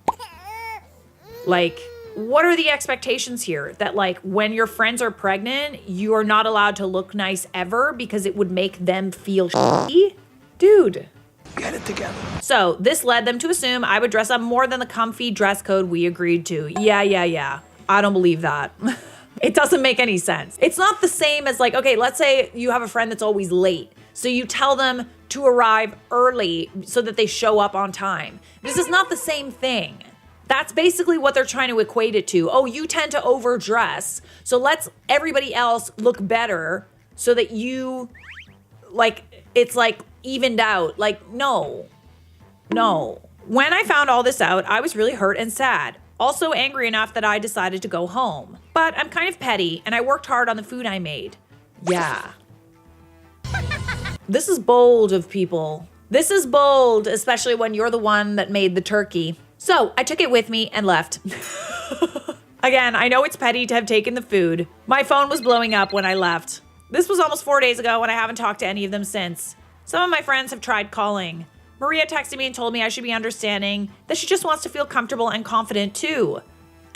Like, what are the expectations here? That like, when your friends are pregnant, you are not allowed to look nice ever because it would make them feel shitty? Dude. Get it together. So this led them to assume I would dress up more than the comfy dress code we agreed to. Yeah. I don't believe that. It doesn't make any sense. It's not the same as like, okay, let's say you have a friend that's always late. So you tell them to arrive early so that they show up on time. This is not the same thing. That's basically what they're trying to equate it to. Oh, you tend to overdress. So let's everybody else look better so that you, like, it's like evened out. Like, no. When I found all this out, I was really hurt and sad. Also angry enough that I decided to go home. But I'm kind of petty and I worked hard on the food I made. Yeah. This is bold of people. This is bold, especially when you're the one that made the turkey. So I took it with me and left. Again, I know it's petty to have taken the food. My phone was blowing up when I left. This was almost 4 days ago and I haven't talked to any of them since. Some of my friends have tried calling. Maria texted me and told me I should be understanding that she just wants to feel comfortable and confident too.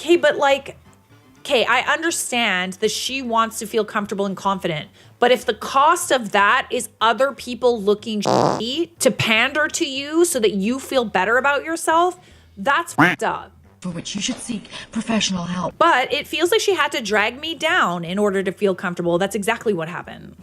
I understand that she wants to feel comfortable and confident, but if the cost of that is other people looking shitty to pander to you so that you feel better about yourself, that's fucked up. For which you should seek professional help. But it feels like she had to drag me down in order to feel comfortable. That's exactly what happened.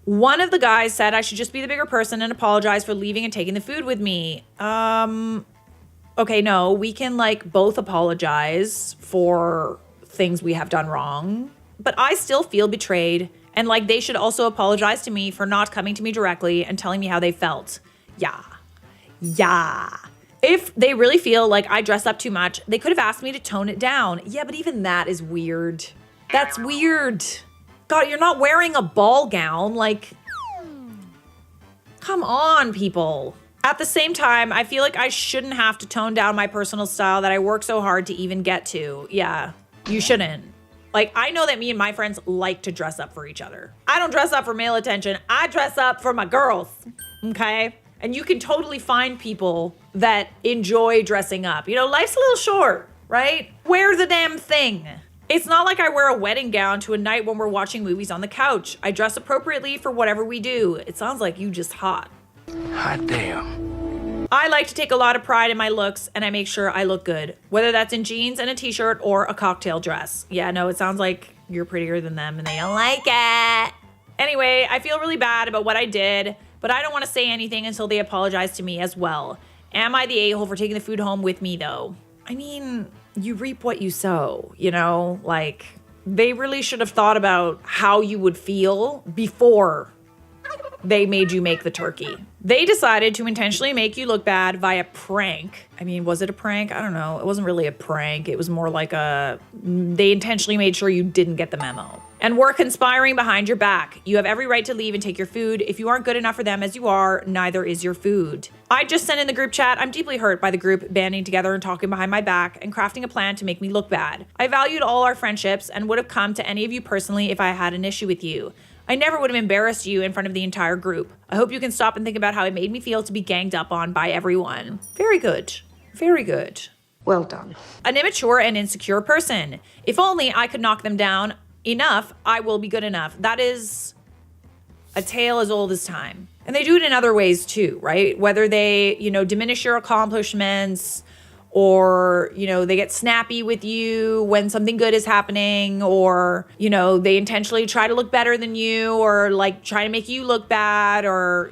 One of the guys said I should just be the bigger person and apologize for leaving and taking the food with me. Okay, no, we can like both apologize for things we have done wrong, but I still feel betrayed, and like they should also apologize to me for not coming to me directly and telling me how they felt. Yeah. If they really feel like I dress up too much, they could have asked me to tone it down. Yeah, but even that is weird. That's weird. God, you're not wearing a ball gown. Like, come on, people. At the same time, I feel like I shouldn't have to tone down my personal style that I work so hard to even get to. Yeah, you shouldn't. Like, I know that me and my friends like to dress up for each other. I don't dress up for male attention. I dress up for my girls, okay? And you can totally find people that enjoy dressing up. You know, life's a little short, right? Wear the damn thing. It's not like I wear a wedding gown to a night when we're watching movies on the couch. I dress appropriately for whatever we do. It sounds like you just hot. Hot damn. I like to take a lot of pride in my looks, and I make sure I look good, whether that's in jeans and a t-shirt or a cocktail dress. Yeah, no, it sounds like you're prettier than them and they don't like it. Anyway, I feel really bad about what I did, but I don't want to say anything until they apologize to me as well. Am I the a-hole for taking the food home with me, though? I mean, you reap what you sow, you know? Like, they really should have thought about how you would feel before they made you make the turkey. They decided to intentionally make you look bad via prank. I mean, was it a prank? I don't know. It wasn't really a prank. It was more like they intentionally made sure you didn't get the memo. And were conspiring behind your back. You have every right to leave and take your food. If you aren't good enough for them as you are, neither is your food. I just sent in the group chat. I'm deeply hurt by the group banding together and talking behind my back and crafting a plan to make me look bad. I valued all our friendships and would have come to any of you personally if I had an issue with you. I never would have embarrassed you in front of the entire group. I hope you can stop and think about how it made me feel to be ganged up on by everyone. Very good. Very good. Well done. An immature and insecure person. If only I could knock them down enough, I will be good enough. That is a tale as old as time. And they do it in other ways too, right? Whether they, diminish your accomplishments or, they get snappy with you when something good is happening, or, they intentionally try to look better than you, or like try to make you look bad, or,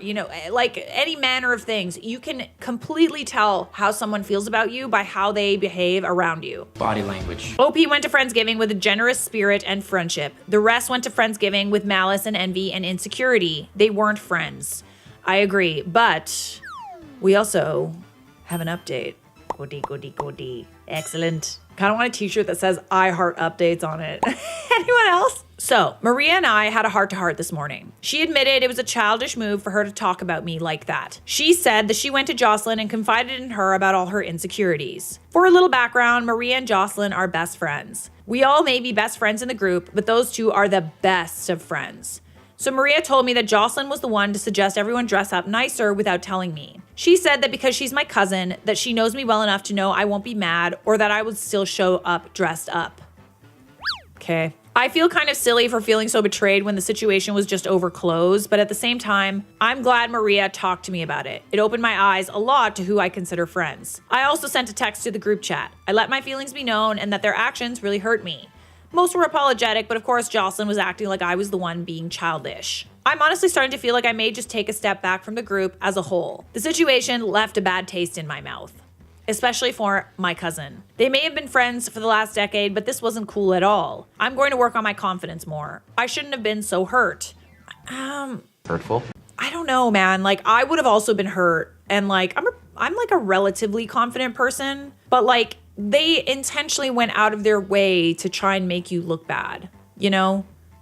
like any manner of things. You can completely tell how someone feels about you by how they behave around you. Body language. OP went to Friendsgiving with a generous spirit and friendship. The rest went to Friendsgiving with malice and envy and insecurity. They weren't friends. I agree, but we also have an update. Goody. Excellent. Kind of want a t-shirt that says I heart updates on it. Anyone else? So, Maria and I had a heart-to-heart this morning. She admitted it was a childish move for her to talk about me like that. She said that she went to Jocelyn and confided in her about all her insecurities. For a little background, Maria and Jocelyn are best friends. We all may be best friends in the group, but those two are the best of friends. So Maria told me that Jocelyn was the one to suggest everyone dress up nicer without telling me. She said that because she's my cousin, that she knows me well enough to know I won't be mad or that I would still show up dressed up. Okay. I feel kind of silly for feeling so betrayed when the situation was just over clothes, but at the same time, I'm glad Maria talked to me about it. It opened my eyes a lot to who I consider friends. I also sent a text to the group chat. I let my feelings be known and that their actions really hurt me. Most were apologetic, but of course Jocelyn was acting like I was the one being childish. I'm honestly starting to feel like I may just take a step back from the group as a whole. The situation left a bad taste in my mouth, especially for my cousin. They may have been friends for the last decade, but this wasn't cool at all. I'm going to work on my confidence more. I shouldn't have been so hurt. Hurtful? I don't know, man. Like, I would have also been hurt. And like, I'm like a relatively confident person, but like, they intentionally went out of their way to try and make you look bad,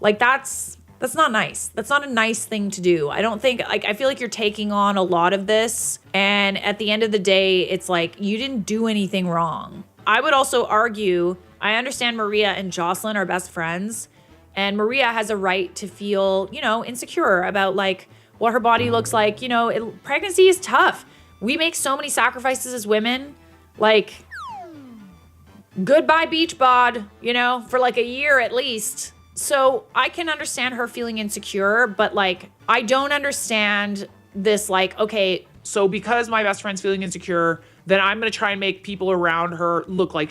Like that's not nice. That's not a nice thing to do. I don't think, like, I feel like you're taking on a lot of this, and at the end of the day, it's like, you didn't do anything wrong. I would also argue, I understand Maria and Jocelyn are best friends, and Maria has a right to feel, insecure about like what her body looks like. Pregnancy is tough. We make so many sacrifices as women, like, goodbye beach bod, for like a year at least. So I can understand her feeling insecure, but like, I don't understand this, like, okay. So because my best friend's feeling insecure, then I'm going to try and make people around her look like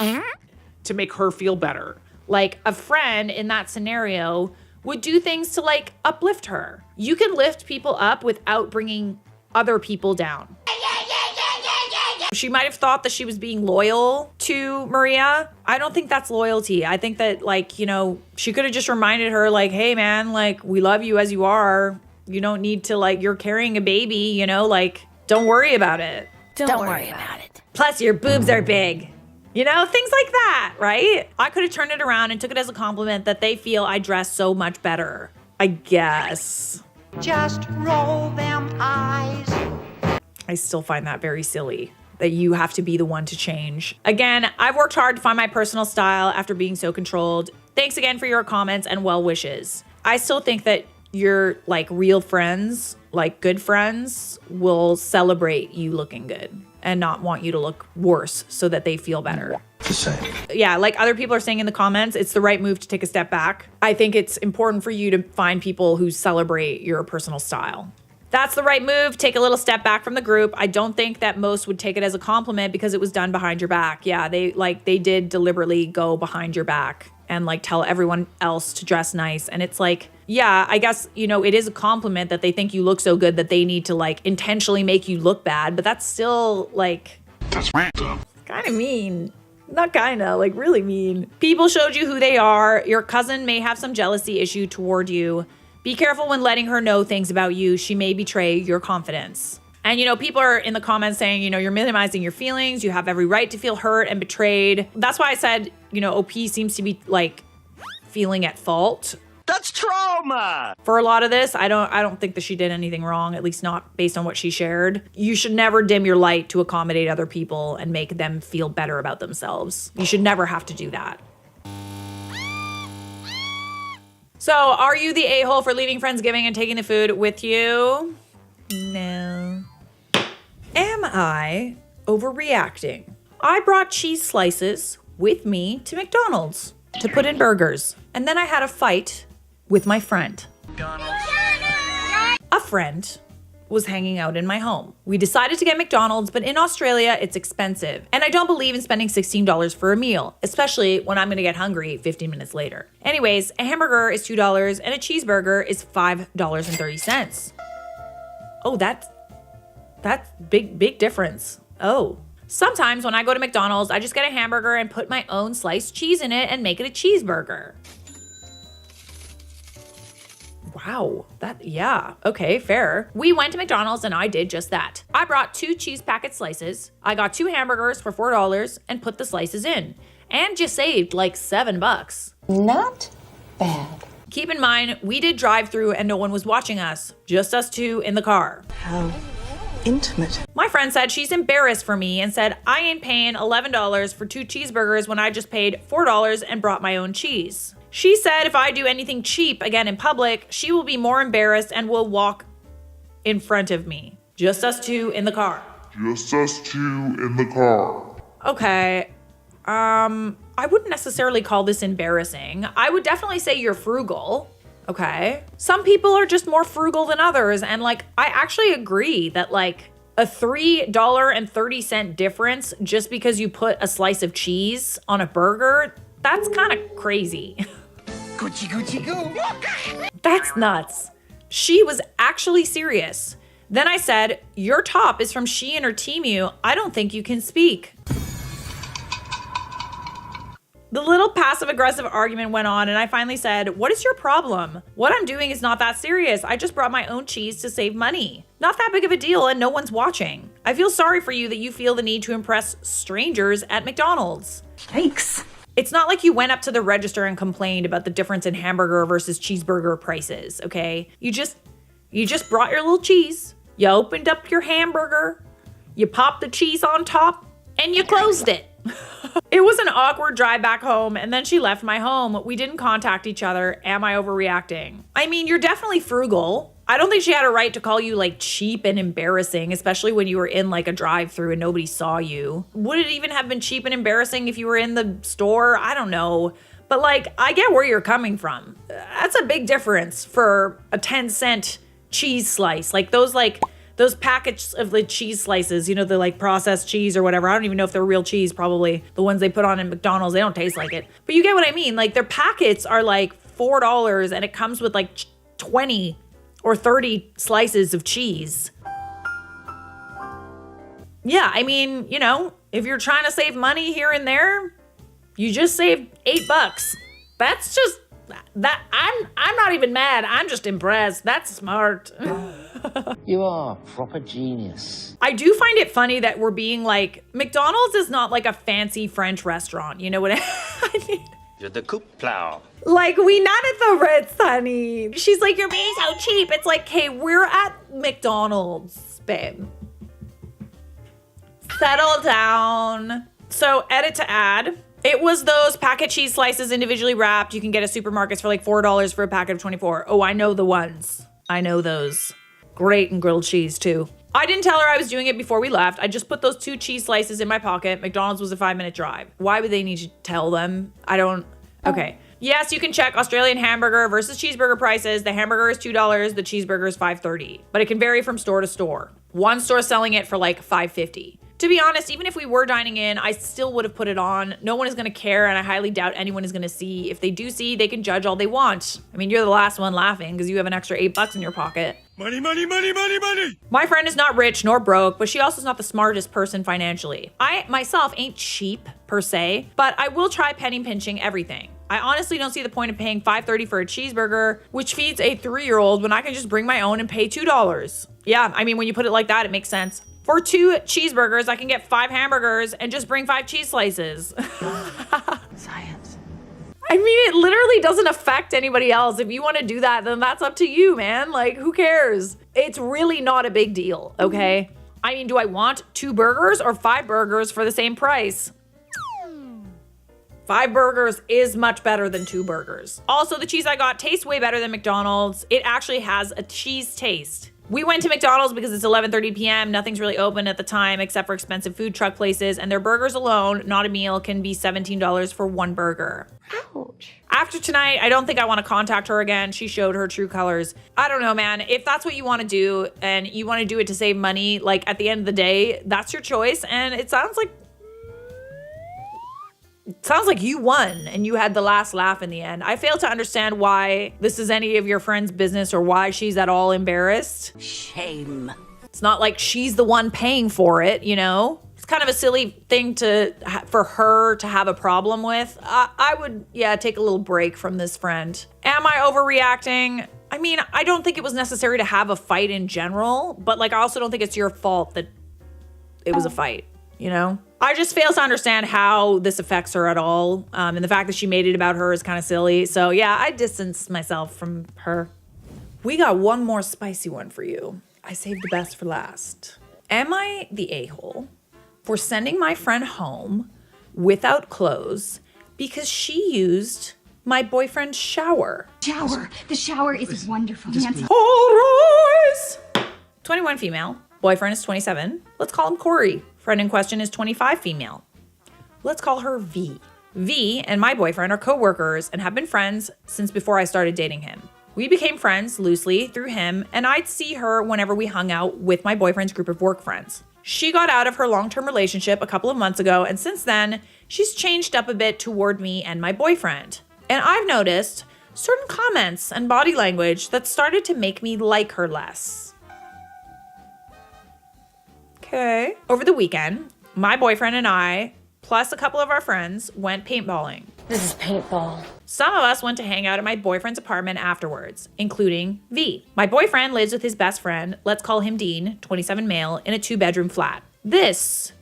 to make her feel better. Like, a friend in that scenario would do things to like uplift her. You can lift people up without bringing other people down. She might have thought that she was being loyal to Maria. I don't think that's loyalty. I think that, like, she could have just reminded her, like, hey, man, like, we love you as you are. You don't need to, like, you're carrying a baby, like, don't worry about it. Don't worry about it. Plus, your boobs are big. Things like that, right? I could have turned it around and took it as a compliment that they feel I dress so much better. I guess. Just roll them eyes. I still find that very silly, that you have to be the one to change. Again, I've worked hard to find my personal style after being so controlled. Thanks again for your comments and well wishes. I still think that your like real friends, like good friends, will celebrate you looking good and not want you to look worse so that they feel better. The same. Yeah, like other people are saying in the comments, it's the right move to take a step back. I think it's important for you to find people who celebrate your personal style. That's the right move. Take a little step back from the group. I don't think that most would take it as a compliment because it was done behind your back. Yeah, they did deliberately go behind your back and like tell everyone else to dress nice. And it's like, yeah, I guess, it is a compliment that they think you look so good that they need to like intentionally make you look bad. But that's still like, That's up. kind of mean. Not kinda, like really mean. People showed you who they are. Your cousin may have some jealousy issue toward you. Be careful when letting her know things about you. She may betray your confidence. And, people are in the comments saying, you're minimizing your feelings. You have every right to feel hurt and betrayed. That's why I said, OP seems to be like feeling at fault. That's trauma! For a lot of this, I don't think that she did anything wrong, at least not based on what she shared. You should never dim your light to accommodate other people and make them feel better about themselves. You should never have to do that. So, are you the a-hole for leaving Friendsgiving and taking the food with you? No. Am I overreacting? I brought cheese slices with me to McDonald's to put in burgers. And then I had a fight with my friend. A friend was hanging out in my home. We decided to get McDonald's, but in Australia, it's expensive. And I don't believe in spending $16 for a meal, especially when I'm gonna get hungry 15 minutes later. Anyways, a hamburger is $2 and a cheeseburger is $5.30. Oh, that's big difference. Oh. Sometimes when I go to McDonald's, I just get a hamburger and put my own sliced cheese in it and make it a cheeseburger. Wow, yeah, okay, fair. We went to McDonald's and I did just that. I brought 2 cheese packet slices. I got 2 hamburgers for $4 and put the slices in. And just saved like $7. Not bad. Keep in mind, we did drive-through and no one was watching us, just us 2 in the car. How intimate. My friend said she's embarrassed for me and said I ain't paying $11 for 2 cheeseburgers when I just paid $4 and brought my own cheese. She said if I do anything cheap again in public, she will be more embarrassed and will walk in front of me. Just us 2 in the car. Just us 2 in the car. Okay. I wouldn't necessarily call this embarrassing. I would definitely say you're frugal. Okay. Some people are just more frugal than others. And like, I actually agree that like a $3.30 difference just because you put a slice of cheese on a burger, that's kind of crazy. Gucci, Gucci, goo. That's nuts. She was actually serious. Then I said, your top is from Shein or Temu. I don't think you can speak. The little passive-aggressive argument went on and I finally said, what is your problem? What I'm doing is not that serious. I just brought my own cheese to save money. Not that big of a deal and no one's watching. I feel sorry for you that you feel the need to impress strangers at McDonald's. Yikes. It's not like you went up to the register and complained about the difference in hamburger versus cheeseburger prices, okay? You just brought your little cheese, you opened up your hamburger, you popped the cheese on top, and you closed it. It was an awkward drive back home, and then she left my home. We didn't contact each other. Am I overreacting? I mean, you're definitely frugal. I don't think she had a right to call you like cheap and embarrassing, especially when you were in like a drive-through and nobody saw you. Would it even have been cheap and embarrassing if you were in the store? I don't know. But like, I get where you're coming from. That's a big difference for a 10-cent cheese slice. Like those packets of the cheese slices, you know, the like processed cheese or whatever. I don't even know if they're real cheese, probably. The ones they put on in McDonald's, they don't taste like it. But you get what I mean. Like their packets are like $4 and it comes with like 20 or 30 slices of cheese. Yeah, I mean, you know, if you're trying to save money here and there, you just saved $8. That's just that I'm not even mad. I'm just impressed. That's smart. You are a proper genius. I do find it funny that we're being like, McDonald's is not like a fancy French restaurant. You know what I mean? You're the coup plow. Like, we not at the Ritz, honey. She's like, you're being so cheap. It's like, hey, we're at McDonald's, babe. Settle down. So, edit to add. It was those packet cheese slices individually wrapped. You can get at supermarkets for like $4 for a packet of 24. Oh, I know the ones. I know those. Great, and grilled cheese too. I didn't tell her I was doing it before we left. I just put those 2 cheese slices in my pocket. McDonald's was a 5-minute drive. Why would they need to tell them? I don't. Okay. Yes, you can check Australian hamburger versus cheeseburger prices. The hamburger is $2, the cheeseburger is $5.30. But it can vary from store to store. One store selling it for like $5.50. To be honest, even if we were dining in, I still would have put it on. No one is gonna care, and I highly doubt anyone is gonna see. If they do see, they can judge all they want. I mean, you're the last one laughing because you have an extra $8 in your pocket. Money, money, money, money, money. My friend is not rich nor broke, but she also is not the smartest person financially. I myself ain't cheap per se, but I will try penny pinching everything. I honestly don't see the point of paying $5.30 for a cheeseburger, which feeds a 3-year-old when I can just bring my own and pay $2. Yeah, I mean, when you put it like that, it makes sense. For 2 cheeseburgers, I can get 5 hamburgers and just bring 5 cheese slices. Science. I mean, it literally doesn't affect anybody else. If you want to do that, then that's up to you, man. Like, who cares? It's really not a big deal, okay? I mean, do I want 2 burgers or 5 burgers for the same price? 5 burgers is much better than 2 burgers. Also, the cheese I got tastes way better than McDonald's. It actually has a cheese taste. We went to McDonald's because it's 11:30 p.m. Nothing's really open at the time except for expensive food truck places, and their burgers alone, not a meal, can be $17 for 1 burger. Ouch. After tonight, I don't think I want to contact her again. She showed her true colors. I don't know, man. If that's what you want to do and you want to do it to save money, like at the end of the day, that's your choice. And it sounds like you won and you had the last laugh in the end. I fail to understand why this is any of your friend's business or why she's at all embarrassed. Shame. It's not like she's the one paying for it, you know? It's kind of a silly thing for her to have a problem with. I would, take a little break from this friend. Am I overreacting? I mean, I don't think it was necessary to have a fight in general, but like I also don't think it's your fault that it was a fight, you know? I just fail to understand how this affects her at all. And the fact that she made it about her is kind of silly. So yeah, I distance myself from her. We got one more spicy one for you. I saved the best for last. Am I the a-hole for sending my friend home without clothes because she used my boyfriend's shower? The shower is wonderful, Nancy. All rise! 21 female. Boyfriend is 27. Let's call him Corey. Friend in question is 25 female. Let's call her V. V and my boyfriend are co-workers and have been friends since before I started dating him. We became friends loosely through him, and I'd see her whenever we hung out with my boyfriend's group of work friends. She got out of her long-term relationship a couple of months ago, and since then, she's changed up a bit toward me and my boyfriend. And I've noticed certain comments and body language that started to make me like her less. Okay. Over the weekend, my boyfriend and I, plus a couple of our friends, went paintballing. This is paintball. Some of us went to hang out at my boyfriend's apartment afterwards, including V. My boyfriend lives with his best friend, let's call him Dean, 27 male, in a 2-bedroom flat. This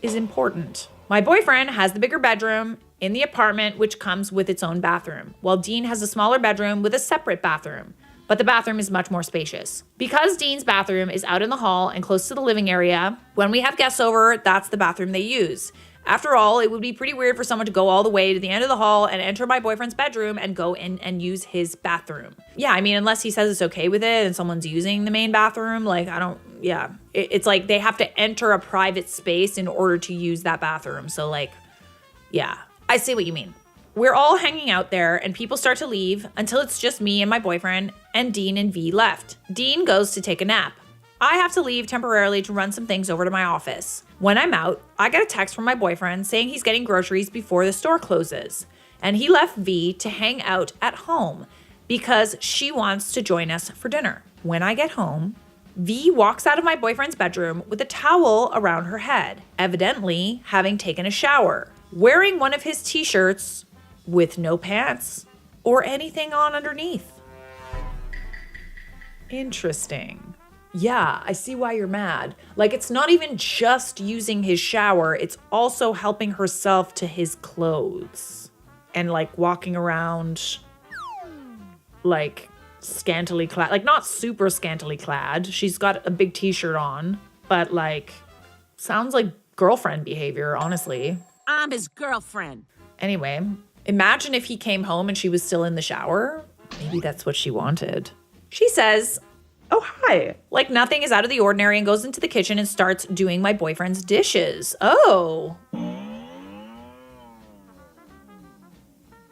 is important. My boyfriend has the bigger bedroom in the apartment, which comes with its own bathroom, while Dean has a smaller bedroom with a separate bathroom. But the bathroom is much more spacious. Because Dean's bathroom is out in the hall and close to the living area, when we have guests over, that's the bathroom they use. After all, it would be pretty weird for someone to go all the way to the end of the hall and enter my boyfriend's bedroom and go in and use his bathroom. Yeah, I mean, unless he says it's okay with it and someone's using the main bathroom, it's like they have to enter a private space in order to use that bathroom. So I see what you mean. We're all hanging out there and people start to leave until it's just me and my boyfriend, and Dean and V left. Dean goes to take a nap. I have to leave temporarily to run some things over to my office. When I'm out, I get a text from my boyfriend saying he's getting groceries before the store closes. And he left V to hang out at home because she wants to join us for dinner. When I get home, V walks out of my boyfriend's bedroom with a towel around her head, evidently having taken a shower, wearing one of his t-shirts with no pants or anything on underneath. Interesting. Yeah, I see why you're mad. Like, it's not even just using his shower, it's also helping herself to his clothes. And like walking around like scantily clad, like not super scantily clad. She's got a big t-shirt on, but like sounds like girlfriend behavior, honestly. I'm his girlfriend. Anyway, imagine if he came home and she was still in the shower. Maybe that's what she wanted. She says, "Oh, hi." Like nothing is out of the ordinary and goes into the kitchen and starts doing my boyfriend's dishes. Oh.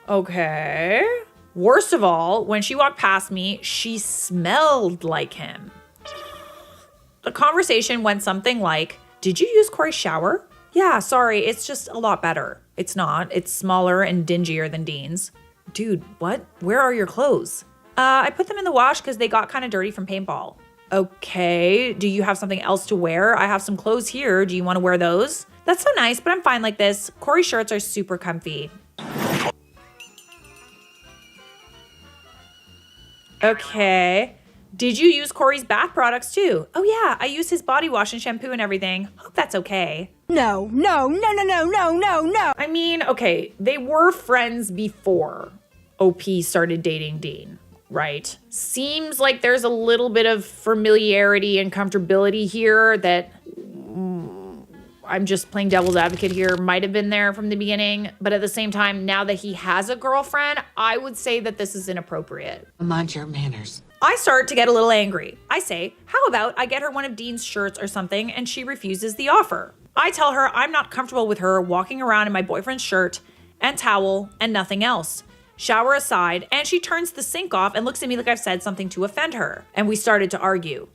Okay. Worst of all, when she walked past me, she smelled like him. The conversation went something like, "Did you use Corey's shower?" "Yeah, sorry, it's just a lot better." "It's not. It's smaller and dingier than Dean's." "Dude, what? Where are your clothes?" I put them in the wash because they got kind of dirty from paintball." "Okay, do you have something else to wear? I have some clothes here. Do you want to wear those?" "That's so nice, but I'm fine like this. Corey's shirts are super comfy." "Okay. Did you use Corey's bath products too?" "Oh yeah, I use his body wash and shampoo and everything. Hope that's okay." No. I mean, okay, they were friends before OP started dating Dean, right? Seems like there's a little bit of familiarity and comfortability here that I'm just playing devil's advocate here, might have been there from the beginning. But at the same time, now that he has a girlfriend, I would say that this is inappropriate. Mind your manners. I start to get a little angry. I say, how about I get her one of Dean's shirts or something, and she refuses the offer. I tell her I'm not comfortable with her walking around in my boyfriend's shirt and towel and nothing else. Shower aside, and she turns the sink off and looks at me like I've said something to offend her. And we started to argue.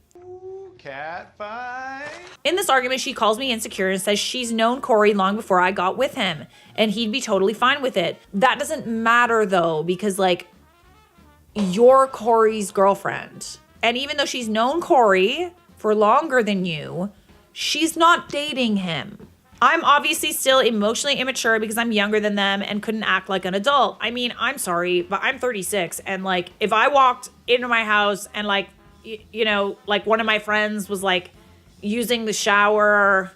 Cat fight. In this argument, she calls me insecure and says she's known Corey long before I got with him, and he'd be totally fine with it. That doesn't matter though, because like, you're Corey's girlfriend. And even though she's known Corey for longer than you, she's not dating him. I'm obviously still emotionally immature because I'm younger than them and couldn't act like an adult. I mean, I'm sorry, but I'm 36. And like, if I walked into my house and like, you know, like one of my friends was like using the shower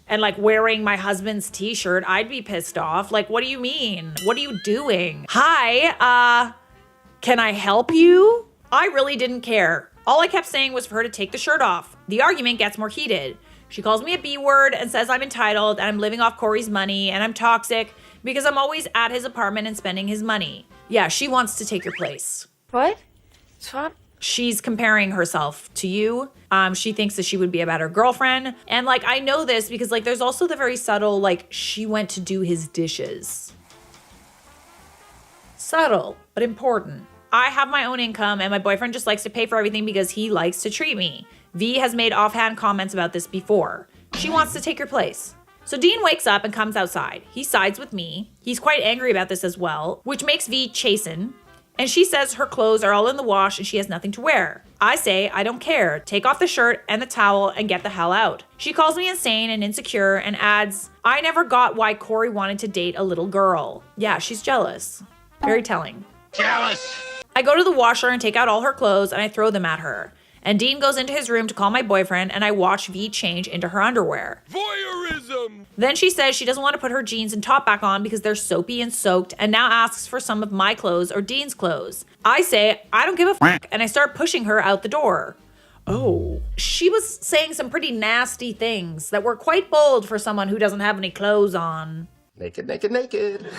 and like wearing my husband's t-shirt, I'd be pissed off. Like, what do you mean? What are you doing? Hi, can I help you? I really didn't care. All I kept saying was for her to take the shirt off. The argument gets more heated. She calls me a B word and says I'm entitled and I'm living off Corey's money and I'm toxic because I'm always at his apartment and spending his money. Yeah, she wants to take your place. What? Swap? She's comparing herself to you. She thinks that she would be a better girlfriend. And like, I know this because like, there's also the very subtle, like she went to do his dishes. Subtle, but important. I have my own income and my boyfriend just likes to pay for everything because he likes to treat me. V has made offhand comments about this before. She wants to take her place. So Dean wakes up and comes outside. He sides with me. He's quite angry about this as well, which makes V chasten. And she says her clothes are all in the wash and she has nothing to wear. I say, I don't care. Take off the shirt and the towel and get the hell out. She calls me insane and insecure and adds, I never got why Corey wanted to date a little girl. Yeah, she's jealous. Very telling. Jealous. I go to the washer and take out all her clothes and I throw them at her. And Dean goes into his room to call my boyfriend and I watch V change into her underwear. Voyeurism. Then she says she doesn't want to put her jeans and top back on because they're soapy and soaked and now asks for some of my clothes or Dean's clothes. I say, I don't give a f*** and I start pushing her out the door. Oh. She was saying some pretty nasty things that were quite bold for someone who doesn't have any clothes on. Naked, naked, naked.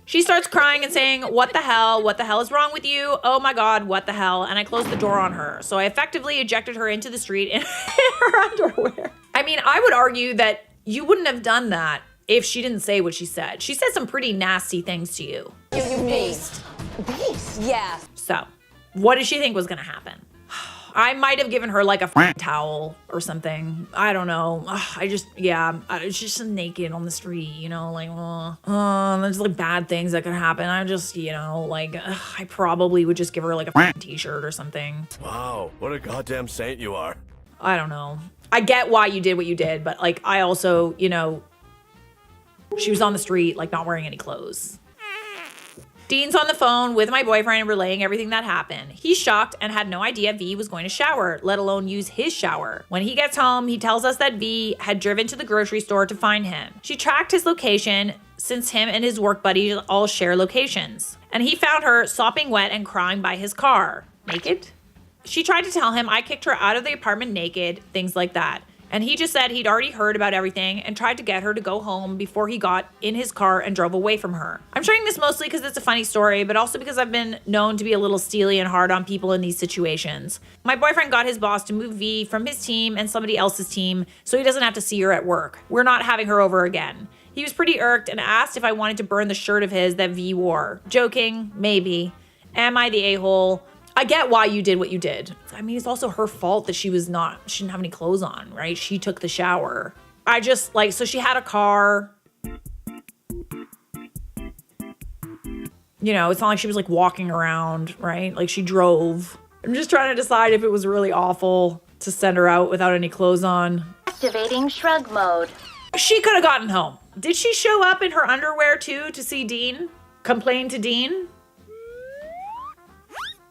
She starts crying and saying, what the hell? What the hell is wrong with you? Oh my God, what the hell? And I closed the door on her. So I effectively ejected her into the street in her underwear. I mean, I would argue that you wouldn't have done that if she didn't say what she said. She said some pretty nasty things to you. You beast. Beast? Yeah. So what did she think was gonna happen? I might have given her like a towel or something. I don't know. It's just naked on the street, you know, like, there's like bad things that could happen. I just, you know, like, I probably would just give her like a t-shirt or something. Wow, what a goddamn saint you are. I don't know. I get why you did what you did, but like, I also, you know, she was on the street, like not wearing any clothes. Dean's on the phone with my boyfriend relaying everything that happened. He's shocked and had no idea V was going to shower, let alone use his shower. When he gets home, he tells us that V had driven to the grocery store to find him. She tracked his location since him and his work buddies all share locations. And he found her sopping wet and crying by his car. Naked? She tried to tell him I kicked her out of the apartment naked, things like that. And he just said he'd already heard about everything and tried to get her to go home before he got in his car and drove away from her. I'm sharing this mostly because it's a funny story, but also because I've been known to be a little steely and hard on people in these situations. My boyfriend got his boss to move V from his team and somebody else's team so he doesn't have to see her at work. We're not having her over again. He was pretty irked and asked if I wanted to burn the shirt of his that V wore. Joking, maybe. Am I the a-hole? I get why you did what you did. I mean, it's also her fault that she didn't have any clothes on, right? She took the shower. I just so she had a car. You know, it's not like she was like walking around, right? Like she drove. I'm just trying to decide if it was really awful to send her out without any clothes on. Activating shrug mode. She could have gotten home. Did she show up in her underwear too to see Dean? Complain to Dean?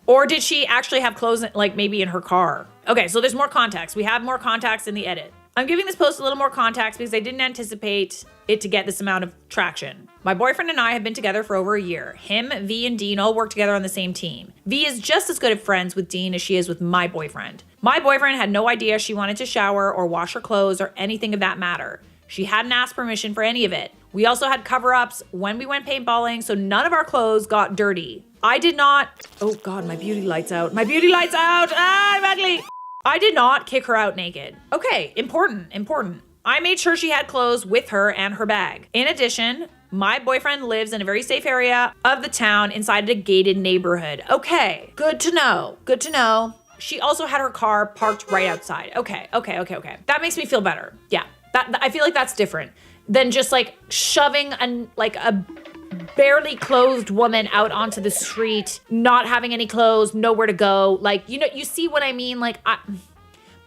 Or did she actually have clothes, like maybe in her car? Okay, so there's more context. We have more context in the edit. I'm giving this post a little more context because I didn't anticipate it to get this amount of traction. My boyfriend and I have been together for over a year. Him, V, and Dean all work together on the same team. V is just as good at friends with Dean as she is with my boyfriend. My boyfriend had no idea she wanted to shower or wash her clothes or anything of that matter. She hadn't asked permission for any of it. We also had cover-ups when we went paintballing, so none of our clothes got dirty. I did not, oh God, my beauty light's out. My beauty light's out, I'm ugly. I did not kick her out naked. Okay, important. I made sure she had clothes with her and her bag. In addition, My boyfriend lives in a very safe area of the town inside a gated neighborhood. Okay, good to know. Good to know. She also had her car parked right outside. Okay. That makes me feel better. Yeah, I feel like that's different than just like shoving a barely clothed woman out onto the street, not having any clothes, nowhere to go. Like, you know, you see what I mean? Like,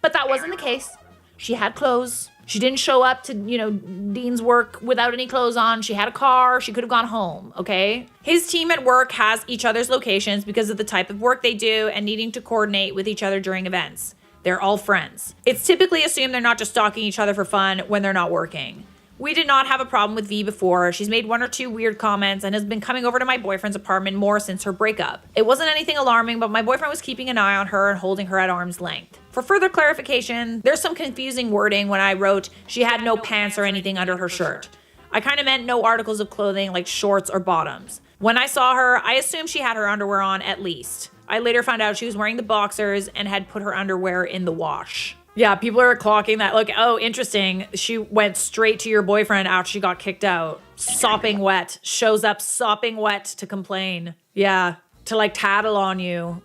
but that wasn't the case. She had clothes. She didn't show up to, you know, Dean's work without any clothes on. She had a car. She could have gone home, okay? His team at work has each other's locations because of the type of work they do and needing to coordinate with each other during events. They're all friends. It's typically assumed they're not just stalking each other for fun when they're not working. We did not have a problem with V before. She's made 1 or 2 weird comments and has been coming over to my boyfriend's apartment more since her breakup. It wasn't anything alarming, but my boyfriend was keeping an eye on her and holding her at arm's length. For further clarification, there's some confusing wording when I wrote she had no pants or anything under her shirt. I kind of meant no articles of clothing like shorts or bottoms. When I saw her, I assumed she had her underwear on at least. I later found out she was wearing the boxers and had put her underwear in the wash. Yeah, people are clocking that. Like, oh, interesting. She went straight to your boyfriend after she got kicked out. Sopping wet. Shows up sopping wet to complain. Yeah, to like tattle on you.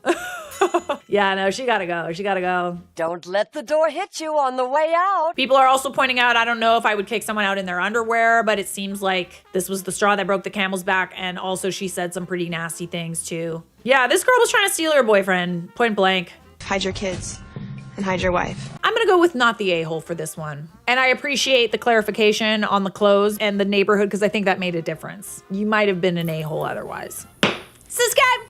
Yeah, no, she gotta go. She gotta go. Don't let the door hit you on the way out. People are also pointing out, I don't know if I would kick someone out in their underwear, but it seems like this was the straw that broke the camel's back. And also she said some pretty nasty things too. Yeah, this girl was trying to steal her boyfriend, point blank. Hide your kids. And hide your wife. I'm gonna go with not the a-hole for this one. And I appreciate the clarification on the clothes and the neighborhood because I think that made a difference. You might have been an a-hole otherwise. Subscribe!